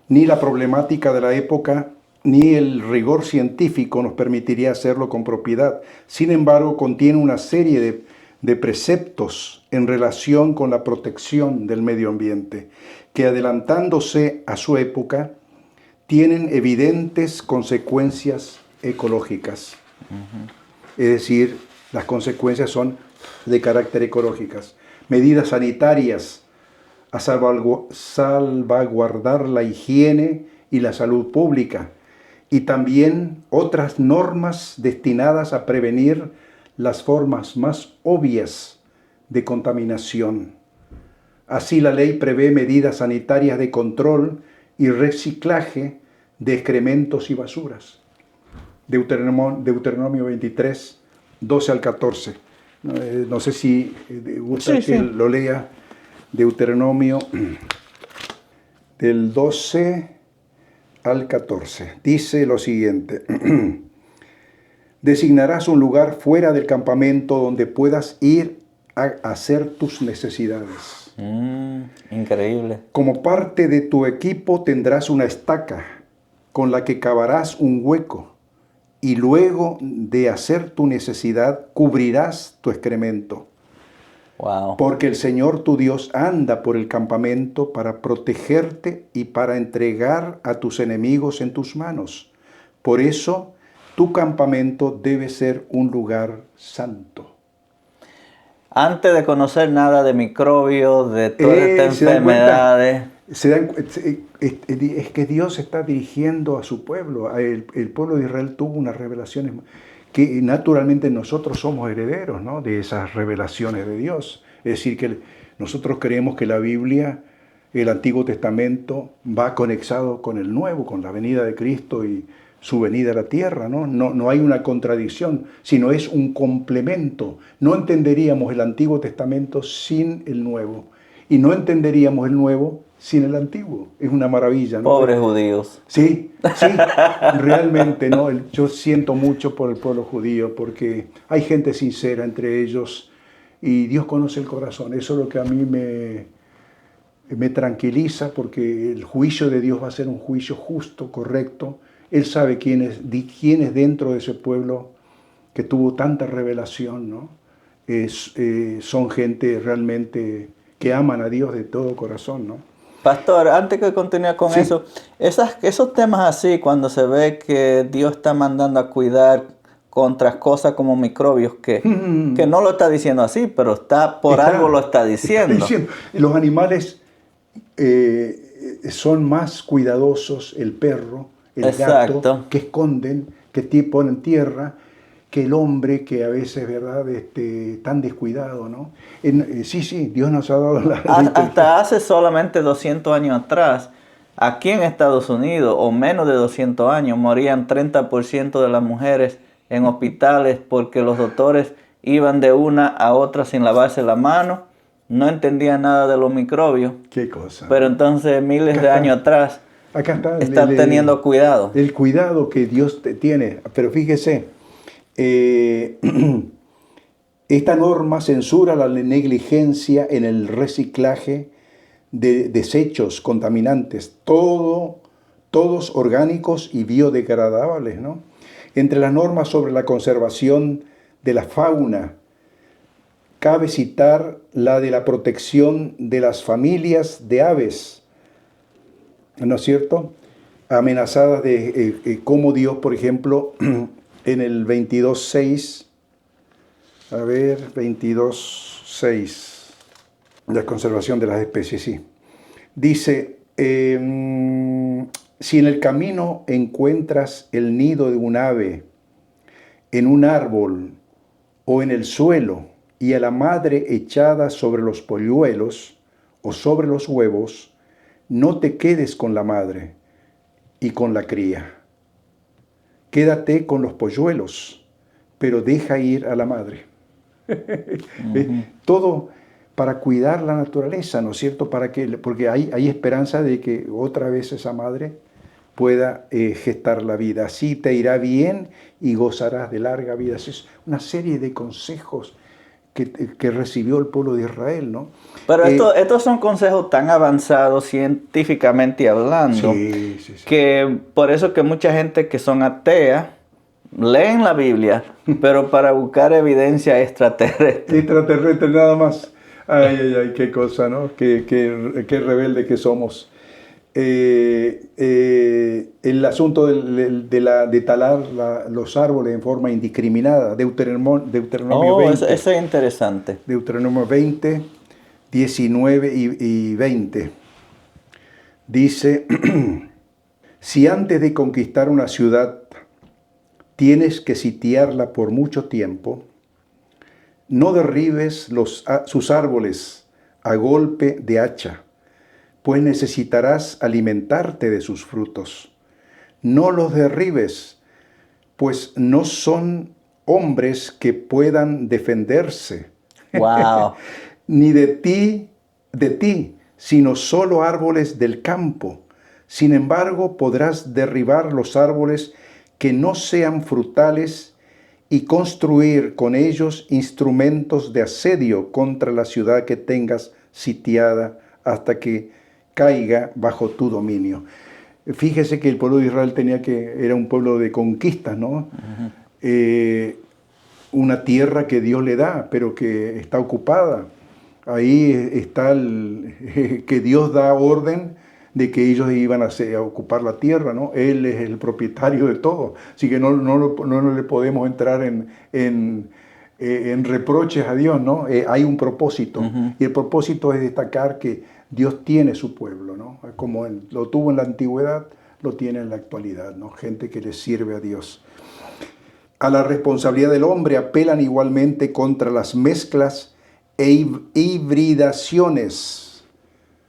Ni la problemática de la época, ni el rigor científico nos permitiría hacerlo con propiedad. Sin embargo, contiene una serie de preceptos en relación con la protección del medio ambiente, que adelantándose a su época, tienen evidentes consecuencias ecológicas. Es decir, las consecuencias son de carácter ecológicas. Medidas sanitarias a salvaguardar la higiene y la salud pública, y también otras normas destinadas a prevenir las formas más obvias de contaminación. Así la ley prevé medidas sanitarias de control y reciclaje de excrementos y basuras. Deuteronomio 23, 12 al 14. No sé si gusta que lo lea. Deuteronomio del 12 al 14. Dice lo siguiente. Designarás un lugar fuera del campamento donde puedas ir a hacer tus necesidades. Increíble. Como parte de tu equipo tendrás una estaca con la que cavarás un hueco, y luego de hacer tu necesidad cubrirás tu excremento. Wow. Porque el Señor tu Dios anda por el campamento para protegerte y para entregar a tus enemigos en tus manos. Por eso, tu campamento debe ser un lugar santo. Antes de conocer nada de microbios, de todas estas enfermedades. Es que Dios está dirigiendo a su pueblo. El pueblo de Israel tuvo unas revelaciones que naturalmente nosotros somos herederos, ¿no?, de esas revelaciones de Dios. Es decir, que nosotros creemos que la Biblia, el Antiguo Testamento, va conectado con el Nuevo, con la venida de Cristo y su venida a la tierra, ¿no? No hay una contradicción, sino es un complemento. No entenderíamos el Antiguo Testamento sin el Nuevo, y no entenderíamos el Nuevo sin el Antiguo. Es una maravilla, ¿no? Pobres judíos. Sí, realmente, ¿no? Yo siento mucho por el pueblo judío, porque hay gente sincera entre ellos y Dios conoce el corazón. Eso es lo que a mí me tranquiliza, porque el juicio de Dios va a ser un juicio justo, correcto. Él sabe quién es dentro de ese pueblo que tuvo tanta revelación, ¿no? Son gente realmente que aman a Dios de todo corazón, ¿no? Pastor, antes que continúe con eso, esos temas así, cuando se ve que Dios está mandando a cuidar contra cosas como microbios, que no lo está diciendo así, pero algo lo está diciendo. Los animales son más cuidadosos el perro, el Exacto. gato, que esconden, que ponen tierra, que el hombre que a veces, ¿verdad?, tan descuidado, ¿no? Sí, Dios nos ha dado la inteligencia. Hasta hace solamente 200 años atrás, aquí en Estados Unidos, o menos de 200 años, morían 30% de las mujeres en hospitales porque los doctores iban de una a otra sin lavarse la mano, no entendían nada de los microbios. Qué cosa. Pero entonces miles Acá de está. años atrás Acá está están teniendo cuidado. el cuidado que Dios tiene. Pero fíjese, esta norma censura la negligencia en el reciclaje de desechos contaminantes, todos orgánicos y biodegradables, ¿no? Entre las normas sobre la conservación de la fauna, cabe citar la de la protección de las familias de aves, ¿no es cierto?, amenazadas de cómo Dios, por ejemplo, en el 22.6, 22.6, la conservación de las especies, sí. Dice, si en el camino encuentras el nido de un ave en un árbol o en el suelo y a la madre echada sobre los polluelos o sobre los huevos, no te quedes con la madre y con la cría. Quédate con los polluelos, pero deja ir a la madre. Todo para cuidar la naturaleza, ¿no es cierto? Porque hay esperanza de que otra vez esa madre pueda gestar la vida. Así te irá bien y gozarás de larga vida. Es una serie de consejos que recibió el pueblo de Israel, ¿no? Pero estos son consejos tan avanzados científicamente hablando, Sí. que por eso que mucha gente que son ateas leen la Biblia, pero para buscar evidencia extraterrestre. Extraterrestre nada más. Ay, qué cosa, ¿no? Qué rebelde que somos. El asunto de talar los árboles en forma indiscriminada, Deuteronomio 20. Eso es interesante. Deuteronomio 20, 19 y 20. Dice, si antes de conquistar una ciudad tienes que sitiarla por mucho tiempo, no derribes sus árboles a golpe de hacha, pues necesitarás alimentarte de sus frutos. No los derribes, pues no son hombres que puedan defenderse. Wow. Ni de ti, sino solo árboles del campo. Sin embargo, podrás derribar los árboles que no sean frutales y construir con ellos instrumentos de asedio contra la ciudad que tengas sitiada hasta que caiga bajo tu dominio. Fíjese que el pueblo de Israel era un pueblo de conquistas, ¿no? Una tierra que Dios le da, pero que está ocupada. Ahí está que Dios da orden de que ellos iban a ocupar la tierra, ¿no? Él es el propietario de todo. Así que no le podemos entrar en reproches a Dios, ¿no? Hay un propósito. Y el propósito es destacar que Dios tiene su pueblo, ¿no? Como lo tuvo en la antigüedad, lo tiene en la actualidad, ¿no? Gente que le sirve a Dios. A la responsabilidad del hombre apelan igualmente contra las mezclas e hibridaciones,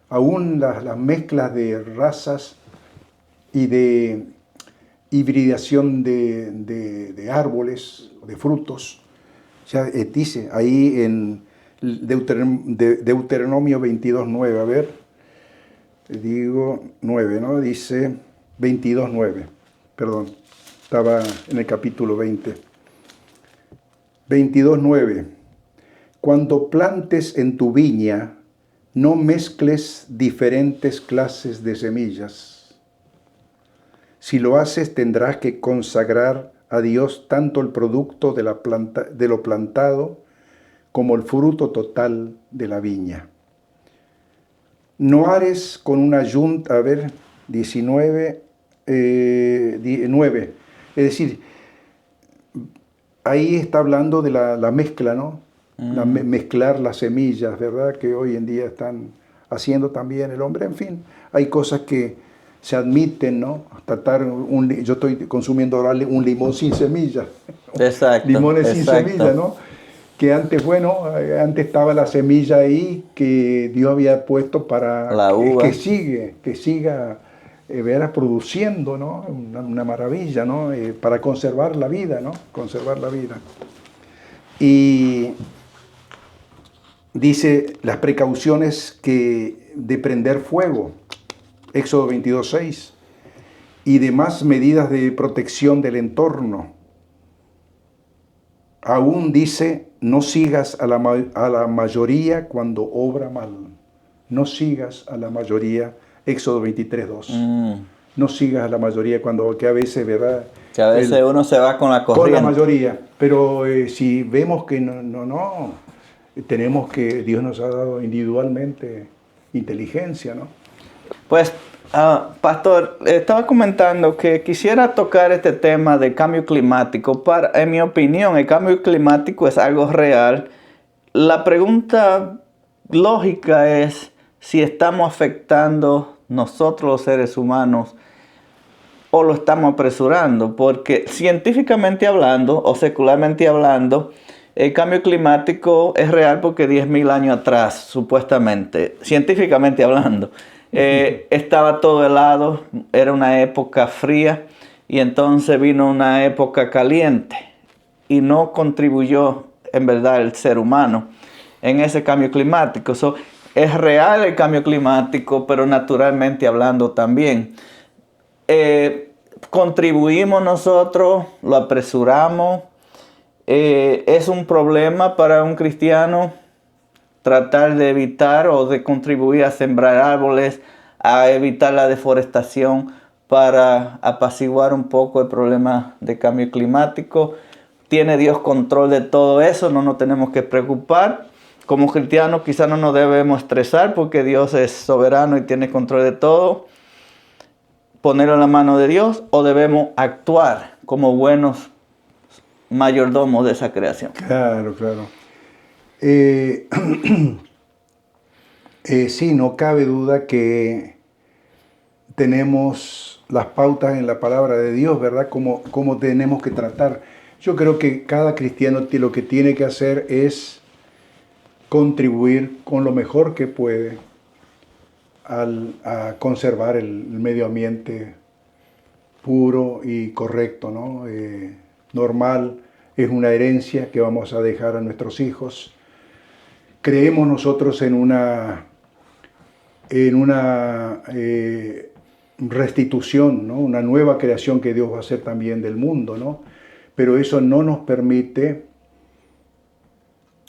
aún las mezclas de razas y de hibridación de árboles, de frutos. O sea, dice ahí en Deuteronomio 22.9, a ver, digo 9, ¿no? Dice 22.9, perdón, estaba en el capítulo 20. 22.9. Cuando plantes en tu viña, no mezcles diferentes clases de semillas. Si lo haces, tendrás que consagrar a Dios tanto el producto de lo plantado como el fruto total de la viña. No hares con una yunta, 19, 9. Es decir, ahí está hablando de la mezcla, ¿no? Mezclar las semillas, ¿verdad? Que hoy en día están haciendo también el hombre. En fin, hay cosas que se admiten, ¿no? Yo estoy consumiendo ahora un limón sin semilla. Exacto. Limones sin Exacto. semilla, ¿no? Que antes, bueno, antes estaba la semilla ahí que Dios había puesto para La uva. que siga verás, produciendo, ¿no? Una maravilla, ¿no? Para conservar la vida, ¿no? Conservar la vida. Y dice las precauciones de prender fuego, Éxodo 22:6, y demás medidas de protección del entorno. Aún dice, no sigas a la mayoría cuando obra mal. No sigas a la mayoría, Éxodo 23:2. No sigas a la mayoría que a veces, ¿verdad? Que a veces uno se va con la corriente. Con la mayoría, pero si vemos que no, tenemos que, Dios nos ha dado individualmente inteligencia, ¿no? Pues, pastor, estaba comentando que quisiera tocar este tema de cambio climático. En mi opinión, el cambio climático es algo real. La pregunta lógica es si estamos afectando nosotros los seres humanos o lo estamos apresurando, porque científicamente hablando o secularmente hablando, el cambio climático es real porque 10.000 años atrás, supuestamente, científicamente hablando, estaba todo helado, era una época fría y entonces vino una época caliente y no contribuyó en verdad el ser humano en ese cambio climático. Es real el cambio climático, pero naturalmente hablando también. Contribuimos nosotros, lo apresuramos. Es un problema para un cristiano tratar de evitar o de contribuir a sembrar árboles, a evitar la deforestación para apaciguar un poco el problema de cambio climático. ¿Tiene Dios control de todo eso? No nos tenemos que preocupar. Como cristianos quizás no nos debemos estresar porque Dios es soberano y tiene control de todo. Ponerlo en la mano de Dios, o debemos actuar como buenos mayordomos de esa creación. Claro, claro. Sí, no cabe duda que tenemos las pautas en la palabra de Dios, ¿verdad? Cómo tenemos que tratar. Yo creo que cada cristiano lo que tiene que hacer es contribuir con lo mejor que puede a conservar el medio ambiente puro y correcto, ¿no? Normal, es una herencia que vamos a dejar a nuestros hijos. Creemos nosotros en una restitución, ¿no? Una nueva creación que Dios va a hacer también del mundo, ¿no? Pero eso no nos permite,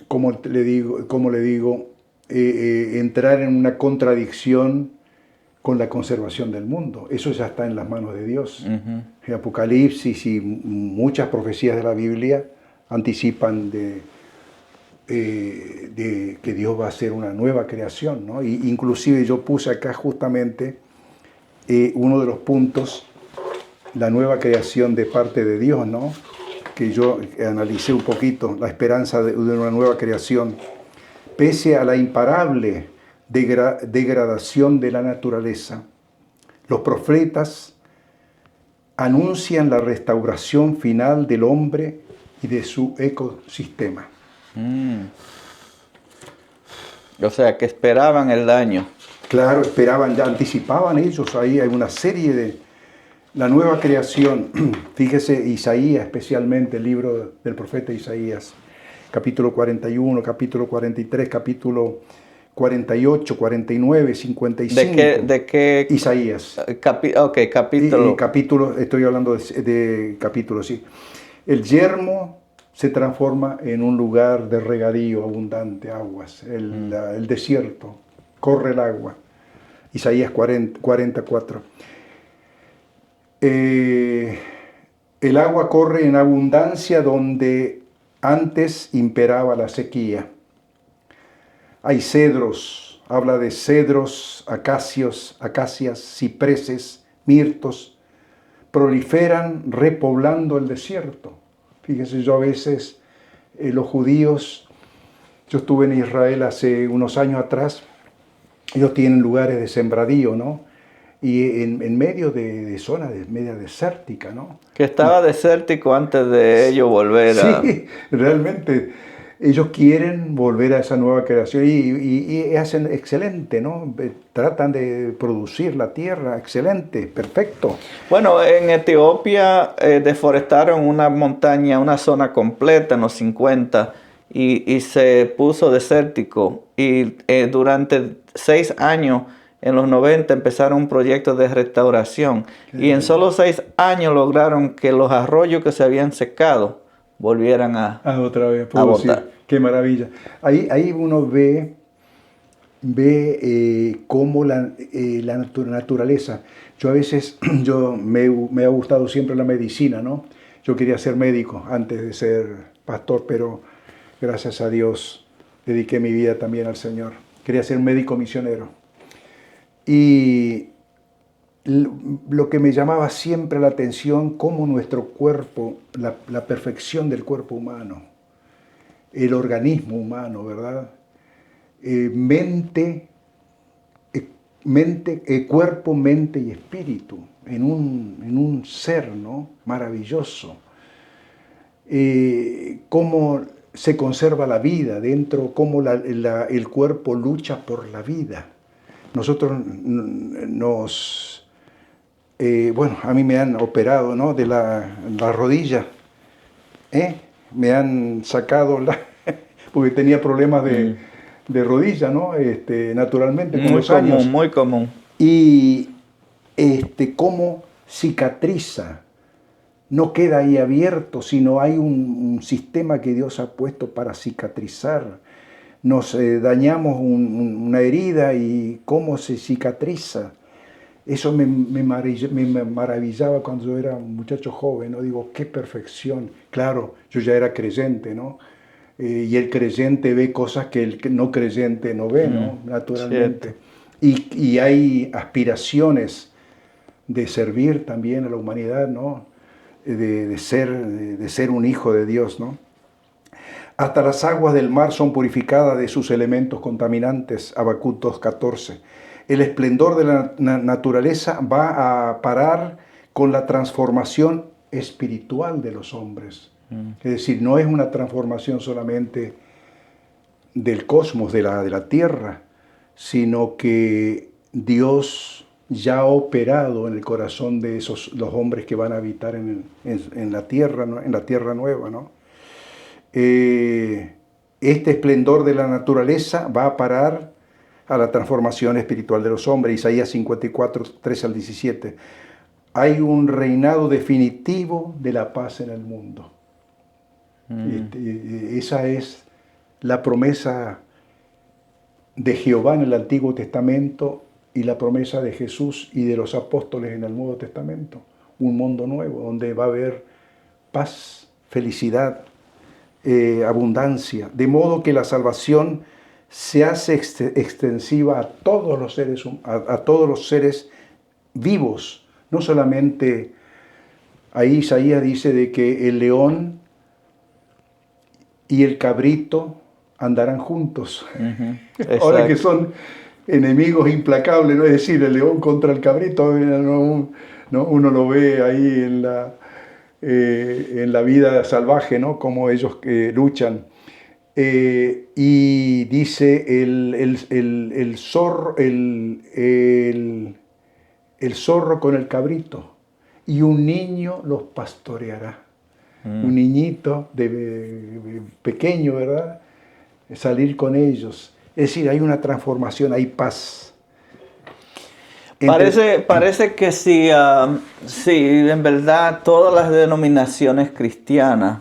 como le digo, entrar en una contradicción con la conservación del mundo. Eso ya está en las manos de Dios. El Apocalipsis y muchas profecías de la Biblia anticipan de que Dios va a hacer una nueva creación, ¿no? Inclusive yo puse acá justamente uno de los puntos, la nueva creación de parte de Dios, ¿no? Que yo analicé un poquito, la esperanza de una nueva creación. Pese a la imparable degradación de la naturaleza, los profetas anuncian la restauración final del hombre y de su ecosistema. O sea, que esperaban el daño. Claro, esperaban, ya anticipaban ellos. Ahí hay una serie de la nueva creación. Fíjese, Isaías, especialmente el libro del profeta Isaías, capítulo 41, capítulo 43, capítulo 48, 49, 55. ¿De qué? Isaías. Capítulo. Capítulo, estoy hablando de capítulos, sí. El yermo se transforma en un lugar de regadío abundante, aguas. El desierto, corre el agua. Isaías 44. El agua corre en abundancia donde antes imperaba la sequía. Hay cedros, habla de cedros, acacias, cipreses, mirtos, proliferan repoblando el desierto. Fíjese, yo a veces, los judíos, yo estuve en Israel hace unos años atrás ellos tienen lugares de sembradío, ¿no? Y en medio de zonas media desértica, ¿no? Que estaba desértico antes de ellos volver a... Sí, realmente ellos quieren volver a esa nueva creación y hacen excelente, ¿no? Tratan de producir la tierra, excelente, perfecto. Bueno, en Etiopía deforestaron una montaña, una zona completa en los 50 y se puso desértico. Y durante 6 años, en los 90, empezaron un proyecto de restauración. Y en solo 6 años lograron que los arroyos que se habían secado volvieran Otra vez, a producir. botar. Qué maravilla. Ahí uno ve cómo la naturaleza. Yo a veces, me ha gustado siempre la medicina, ¿no? Yo quería ser médico antes de ser pastor, pero gracias a Dios dediqué mi vida también al Señor. Quería ser médico misionero. Y lo que me llamaba siempre la atención, cómo nuestro cuerpo, la perfección del cuerpo humano, el organismo humano, ¿verdad? Cuerpo, mente y espíritu, en un ser, ¿no? Maravilloso. Cómo se conserva la vida dentro, cómo el cuerpo lucha por la vida. Nosotros bueno, a mí me han operado, ¿no? De la rodilla, me han sacado porque tenía problemas de rodilla, ¿no? Naturalmente, con los años. Muy común. Y cómo cicatriza, no queda ahí abierto, sino hay un sistema que Dios ha puesto para cicatrizar. Nos dañamos una herida y cómo se cicatriza. Eso me maravillaba cuando yo era un muchacho joven, ¿no? Digo, qué perfección. Claro, yo ya era creyente, ¿no? Y el creyente ve cosas que el no creyente no ve, ¿no? Naturalmente. Y hay aspiraciones de servir también a la humanidad, ¿no? De ser un hijo de Dios, ¿no? Hasta las aguas del mar son purificadas de sus elementos contaminantes, Habacuc 2:14. El esplendor de la naturaleza va a parar con la transformación espiritual de los hombres. Es decir, no es una transformación solamente del cosmos, de la tierra, sino que Dios ya ha operado en el corazón de los hombres que van a habitar en la tierra, ¿no? En la tierra nueva, ¿no? Este esplendor de la naturaleza va a parar a la transformación espiritual de los hombres. Isaías 54, 13 al 17. Hay un reinado definitivo de la paz en el mundo. Esa es la promesa de Jehová en el Antiguo Testamento y la promesa de Jesús y de los apóstoles en el Nuevo Testamento. Un mundo nuevo donde va a haber paz, felicidad, abundancia, de modo que la salvación se hace extensiva a todos los seres vivos, no solamente. Ahí Isaías dice de que el león y el cabrito andarán juntos. Ahora que son enemigos implacables, ¿no? Es decir, el león contra el cabrito, ¿no? Uno lo ve ahí en la vida salvaje, ¿no? Cómo ellos luchan. Y dice el zorro con el cabrito, y un niño los pastoreará. Un niñito pequeño, ¿verdad? Salir con ellos. Es decir, hay una transformación, hay paz. Parece que si en verdad todas las denominaciones cristianas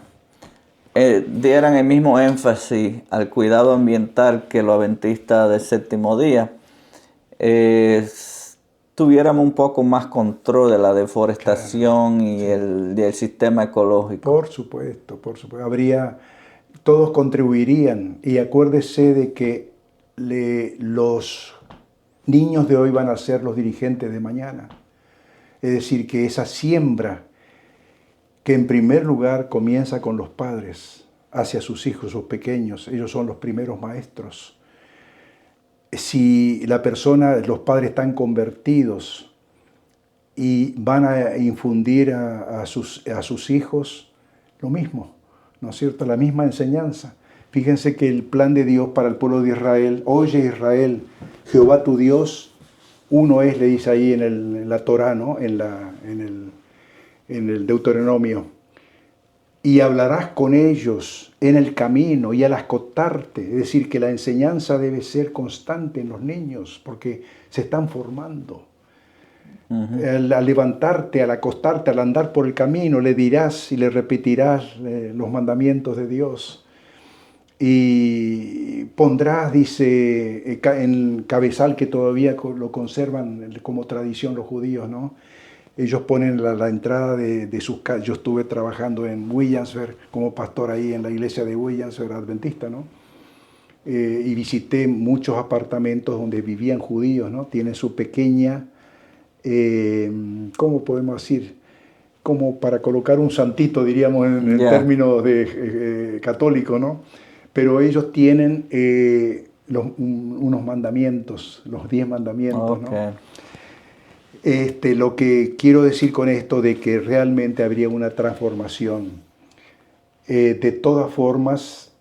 dieran el mismo énfasis al cuidado ambiental que los adventistas del séptimo día, tuviéramos un poco más control de la deforestación, claro, y el sistema ecológico. Por supuesto. Todos contribuirían. Y acuérdese de que los niños de hoy van a ser los dirigentes de mañana. Es decir, que esa siembra que en primer lugar comienza con los padres hacia sus hijos, sus pequeños, ellos son los primeros maestros. si la persona, los padres están convertidos y van a infundir a sus hijos lo mismo, ¿no es cierto? La misma enseñanza. Fíjense que el plan de Dios para el pueblo de Israel: oye Israel, Jehová tu Dios, uno es, le dice ahí en la Torá, ¿no? En el Deuteronomio. Y hablarás con ellos en el camino y al acostarte. Es decir, que la enseñanza debe ser constante en los niños porque se están formando. Al levantarte, al acostarte, al andar por el camino, le dirás y le repetirás los mandamientos de Dios. Y pondrás, dice, en cabezal, que todavía lo conservan como tradición los judíos, ¿no? Ellos ponen la entrada de sus casas. Yo estuve trabajando en Williamsburg como pastor ahí en la iglesia de Williamsburg adventista, ¿no? Y visité muchos apartamentos donde vivían judíos, ¿no? Tienen su pequeña, ¿cómo podemos decir? Como para colocar un santito, diríamos, en términos de católico, ¿no? Pero ellos tienen unos mandamientos, los 10 mandamientos, ¿no? Lo que quiero decir con esto de que realmente habría una transformación. De todas formas,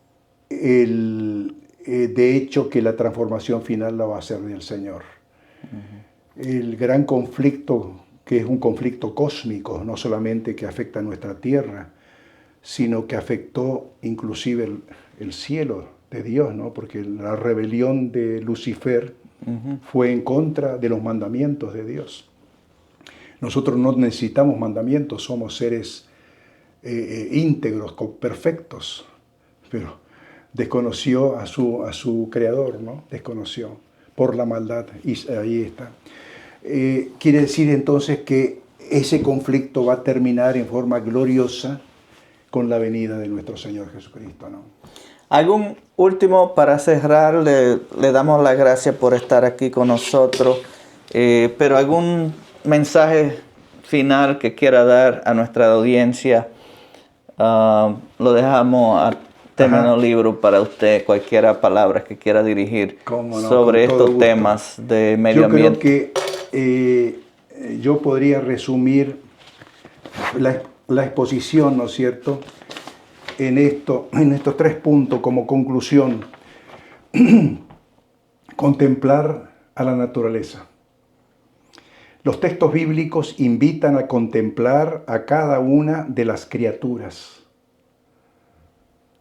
de hecho que la transformación final la va a hacer el Señor. El gran conflicto, que es un conflicto cósmico, no solamente que afecta a nuestra tierra, sino que afectó inclusive el cielo de Dios, ¿no? Porque la rebelión de Lucifer fue en contra de los mandamientos de Dios. Nosotros no necesitamos mandamientos, somos seres íntegros, perfectos, pero desconoció a su creador, ¿no? Desconoció por la maldad, y ahí está. Quiere decir entonces que ese conflicto va a terminar en forma gloriosa con la venida de nuestro Señor Jesucristo, ¿no? ¿Algún último para cerrar? Le damos las gracias por estar aquí con nosotros, pero algún mensaje final que quiera dar a nuestra audiencia. Lo dejamos a término libre para usted, cualquier palabra que quiera dirigir sobre estos temas de medio ambiente. Yo creo que yo podría resumir la exposición, ¿no es cierto?, en estos 3 puntos como conclusión. Contemplar a la naturaleza. Los textos bíblicos invitan a contemplar a cada una de las criaturas,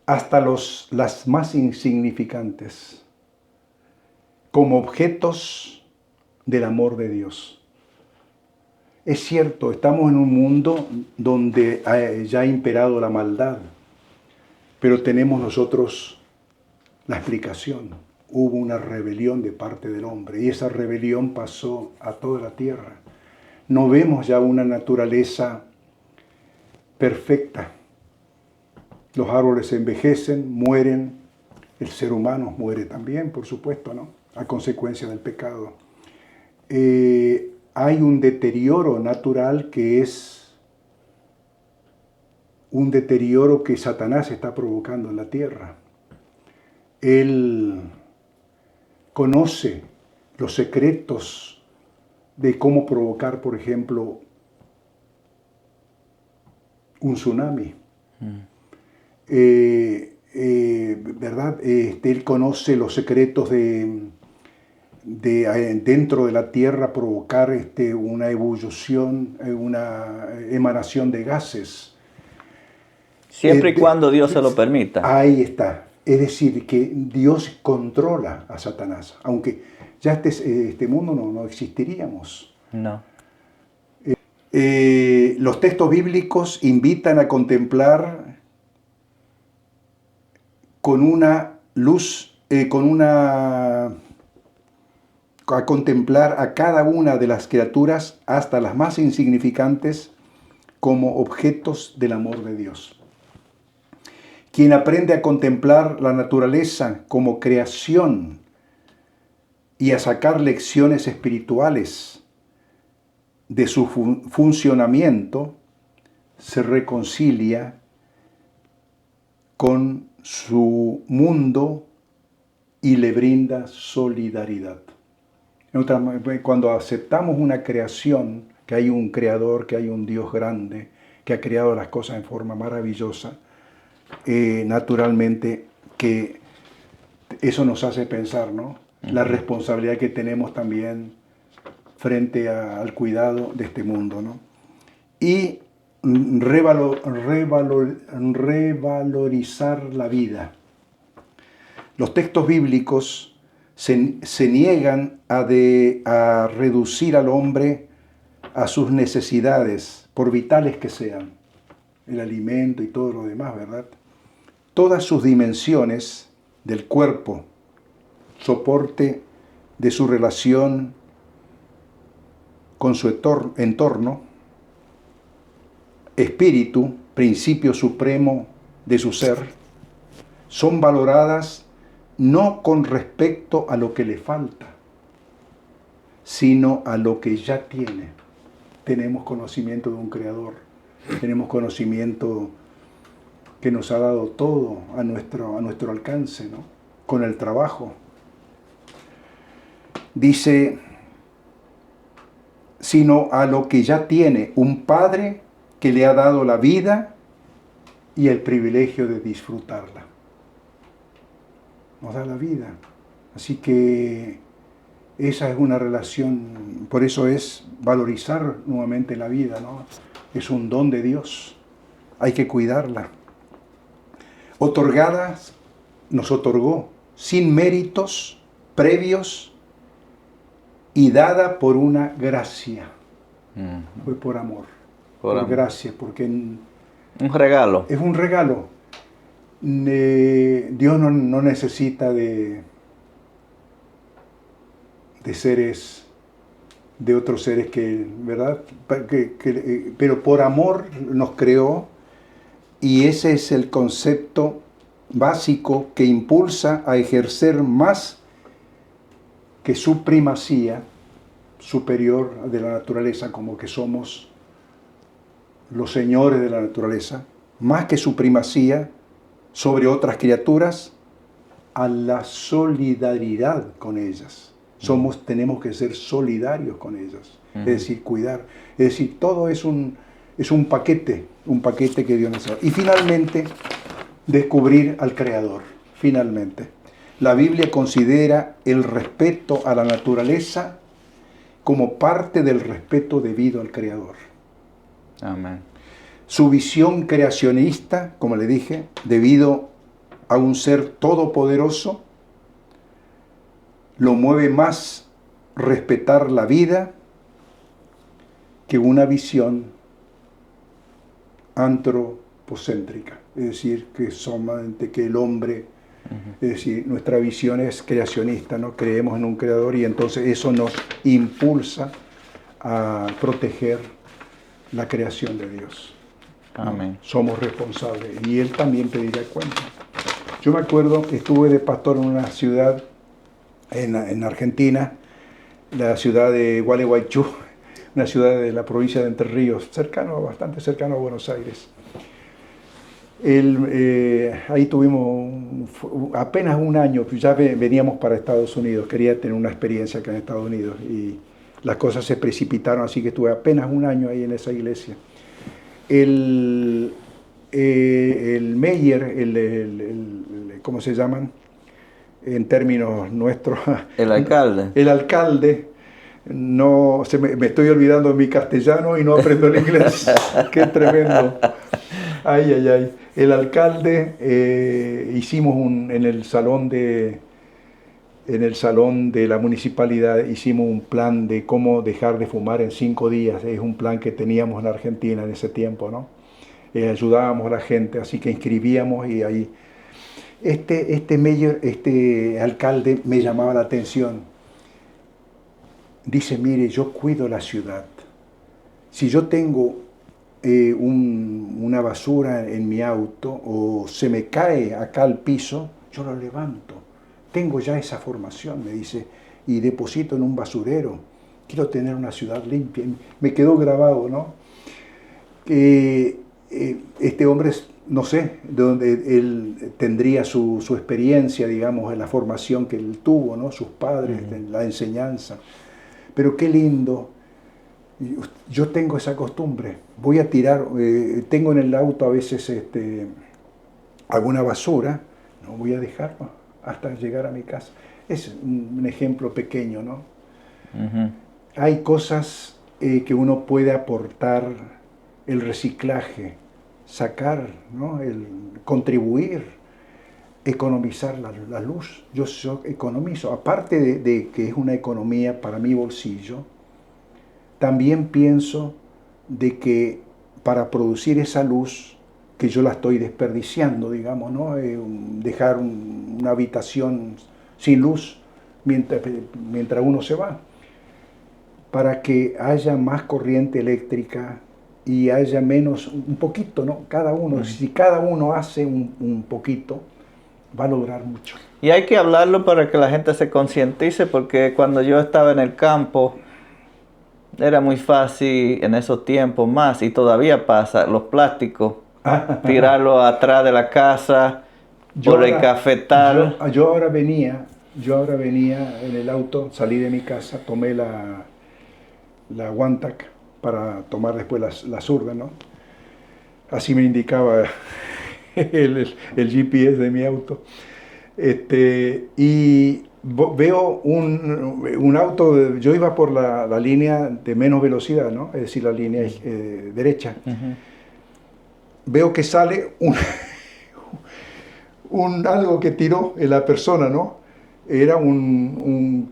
hasta las más insignificantes, como objetos del amor de Dios. Es cierto, estamos en un mundo donde ya ha imperado la maldad, pero tenemos nosotros la explicación. Hubo una rebelión de parte del hombre y esa rebelión pasó a toda la tierra. No vemos ya una naturaleza perfecta. Los árboles envejecen, mueren, el ser humano muere también, por supuesto, ¿no?, a consecuencia del pecado. Hay un deterioro natural que es un deterioro que Satanás está provocando en la tierra. Él conoce los secretos de cómo provocar, por ejemplo, un tsunami. ¿Verdad? Él conoce los secretos de dentro de la tierra provocar una ebullición, una emanación de gases. Siempre y cuando Dios se lo permita. Ahí está. Es decir, que Dios controla a Satanás, aunque ya este mundo no existiríamos. No. Los textos bíblicos invitan a contemplar con una luz, a contemplar a cada una de las criaturas, hasta las más insignificantes, como objetos del amor de Dios. Quien aprende a contemplar la naturaleza como creación y a sacar lecciones espirituales de su funcionamiento, se reconcilia con su mundo y le brinda solidaridad. Cuando aceptamos una creación, que hay un creador, que hay un Dios grande, que ha creado las cosas en forma maravillosa, naturalmente que eso nos hace pensar, ¿no? La responsabilidad que tenemos también frente al cuidado de este mundo, ¿no? Y revalorizar la vida. Los textos bíblicos se niegan a reducir al hombre a sus necesidades, por vitales que sean, el alimento y todo lo demás, ¿verdad? Todas sus dimensiones del cuerpo, soporte de su relación con su entorno, espíritu, principio supremo de su ser, son valoradas no con respecto a lo que le falta, sino a lo que ya tiene. Tenemos conocimiento de un creador, tenemos conocimiento que nos ha dado todo a nuestro alcance, ¿no? Con el trabajo. Dice, sino a lo que ya tiene un Padre que le ha dado la vida y el privilegio de disfrutarla. Nos da la vida. Así que esa es una relación, por eso es valorizar nuevamente la vida, ¿no? Es un don de Dios, hay que cuidarla. Otorgadas, nos otorgó, sin méritos previos y dada por una gracia. Fue por amor, por gracia, porque un regalo. Es un regalo. Dios no necesita de seres, de otros seres que, ¿verdad? Pero por amor nos creó, y ese es el concepto básico que impulsa a ejercer más que su primacía superior de la naturaleza, como que somos los señores de la naturaleza, más que su primacía sobre otras criaturas, a la solidaridad con ellas. Tenemos que ser solidarios con ellas, es decir, cuidar. Es decir, todo es un paquete que Dios nos da. Y finalmente, descubrir al Creador, finalmente. La Biblia considera el respeto a la naturaleza como parte del respeto debido al Creador. Amén. Su visión creacionista, como le dije, debido a un ser todopoderoso, lo mueve más respetar la vida que una visión antropocéntrica. Es decir, que solamente que el hombre, es decir, nuestra visión es creacionista, ¿no? Creemos en un creador y entonces eso nos impulsa a proteger la creación de Dios. Amén. Somos responsables y Él también pedirá cuenta. Yo me acuerdo que estuve de pastor en una ciudad en Argentina, la ciudad de Gualeguaychú, una ciudad de la provincia de Entre Ríos, bastante cercano a Buenos Aires. Ahí tuvimos apenas un año, ya veníamos para Estados Unidos, quería tener una experiencia acá en Estados Unidos y las cosas se precipitaron, así que estuve apenas un año ahí en esa iglesia. El mayor, ¿cómo se llaman? En términos nuestros. El alcalde. El alcalde, me estoy olvidando de mi castellano y no aprendo el inglés. Qué tremendo. Ay, ay, ay. El alcalde, hicimos en el salón de la municipalidad, hicimos un plan de cómo dejar de fumar en 5 días. Es un plan que teníamos en Argentina en ese tiempo, ¿no? Ayudábamos a la gente, así que inscribíamos y ahí. Este alcalde me llamaba la atención. Dice, mire, yo cuido la ciudad. Si yo tengo una basura en mi auto o se me cae acá al piso, yo lo levanto. Tengo ya esa formación, me dice, y deposito en un basurero. Quiero tener una ciudad limpia. Me quedó grabado, ¿no? este hombre, no sé, de donde él tendría su experiencia, digamos, en la formación que él tuvo, ¿no? Sus padres, la enseñanza. Pero qué lindo. Yo tengo esa costumbre. Voy a tirar, tengo en el auto a veces alguna basura, no voy a dejarlo hasta llegar a mi casa. Es un ejemplo pequeño, ¿no? Hay cosas que uno puede aportar, el reciclaje, sacar, ¿no? El contribuir, economizar la luz. Yo economizo, aparte de que es una economía para mi bolsillo, también pienso de que para producir esa luz, que yo la estoy desperdiciando, digamos, ¿no? Dejar una habitación sin luz mientras uno se va, para que haya más corriente eléctrica y haya menos, un poquito, ¿no? Cada uno, si cada uno hace un poquito, va a lograr mucho. Y hay que hablarlo para que la gente se concientice, porque cuando yo estaba en el campo, era muy fácil en esos tiempos más, y todavía pasa, los plásticos, tirarlo atrás de la casa, por el cafetal. Yo ahora venía en el auto, salí de mi casa, tomé la Wantac para tomar después la zurda, ¿no? Así me indicaba el GPS de mi auto. Y veo un auto, yo iba por la línea de menos velocidad, ¿no? Es decir, la línea derecha. Veo que sale algo que tiró la persona, ¿no? Era un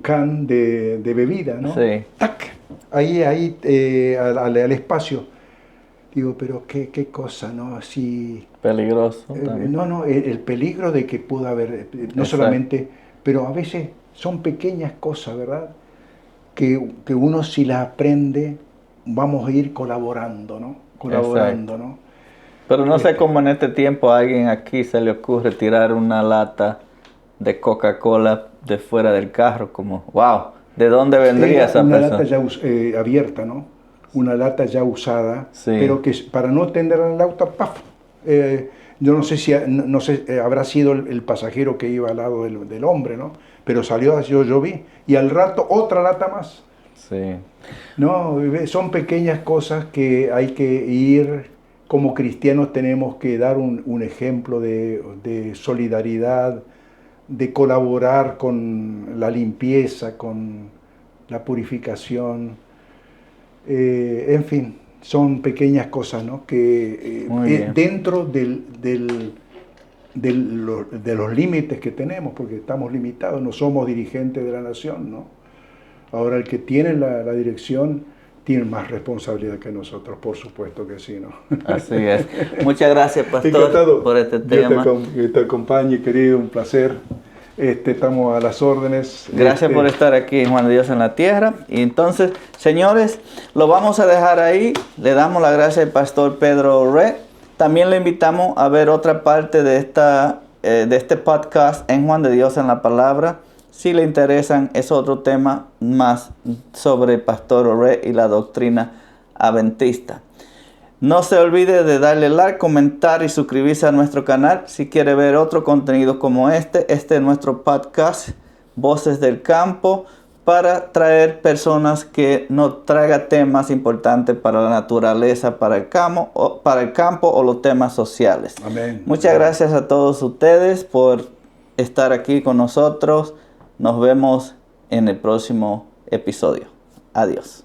can de bebida, ¿no? Sí. ¡Tac! Ahí al espacio. Digo, pero qué cosa, ¿no? Así... Peligroso. No, el peligro de que pudo haber, no Exacto. solamente, pero a veces son pequeñas cosas, ¿verdad? Que uno si las aprende, vamos a ir colaborando, ¿no? Colaborando, Exacto. ¿no? Pero no sé cómo en este tiempo a alguien aquí se le ocurre tirar una lata de Coca-Cola de fuera del carro, como, wow, ¿de dónde vendría esa una persona? lata ya abierta, ¿no? Una lata ya usada, Sí. pero que para no tender al auto, ¡paf! Yo no sé si habrá sido el pasajero que iba al lado del hombre, ¿no? Pero salió, yo vi, y al rato otra lata más. Sí. No, son pequeñas cosas que hay que ir, como cristianos tenemos que dar un ejemplo de solidaridad, de colaborar con la limpieza, con la purificación, en fin, son pequeñas cosas, ¿no? Que dentro de los límites que tenemos, porque estamos limitados, no somos dirigentes de la nación, ¿no? Ahora el que tiene la dirección tiene más responsabilidad que nosotros, por supuesto que sí, ¿no? Así es. Muchas gracias, pastor, Encantado. por este tema. Yo te acompañe, querido, un placer. Estamos a las órdenes. Gracias por estar aquí en Juan de Dios en la Tierra. Y entonces, señores, lo vamos a dejar ahí. Le damos las gracias al pastor Pedro Red. También le invitamos a ver otra parte de este podcast en Juan de Dios en la Palabra. Si le interesan, es otro tema más sobre Pastor Oré y la doctrina adventista. No se olvide de darle like, comentar y suscribirse a nuestro canal. Si quiere ver otro contenido como este es nuestro podcast, Voces del Campo, para traer personas que nos traigan temas importantes para la naturaleza, para el campo o los temas sociales. Amén. Muchas gracias a todos ustedes por estar aquí con nosotros. Nos vemos en el próximo episodio. Adiós.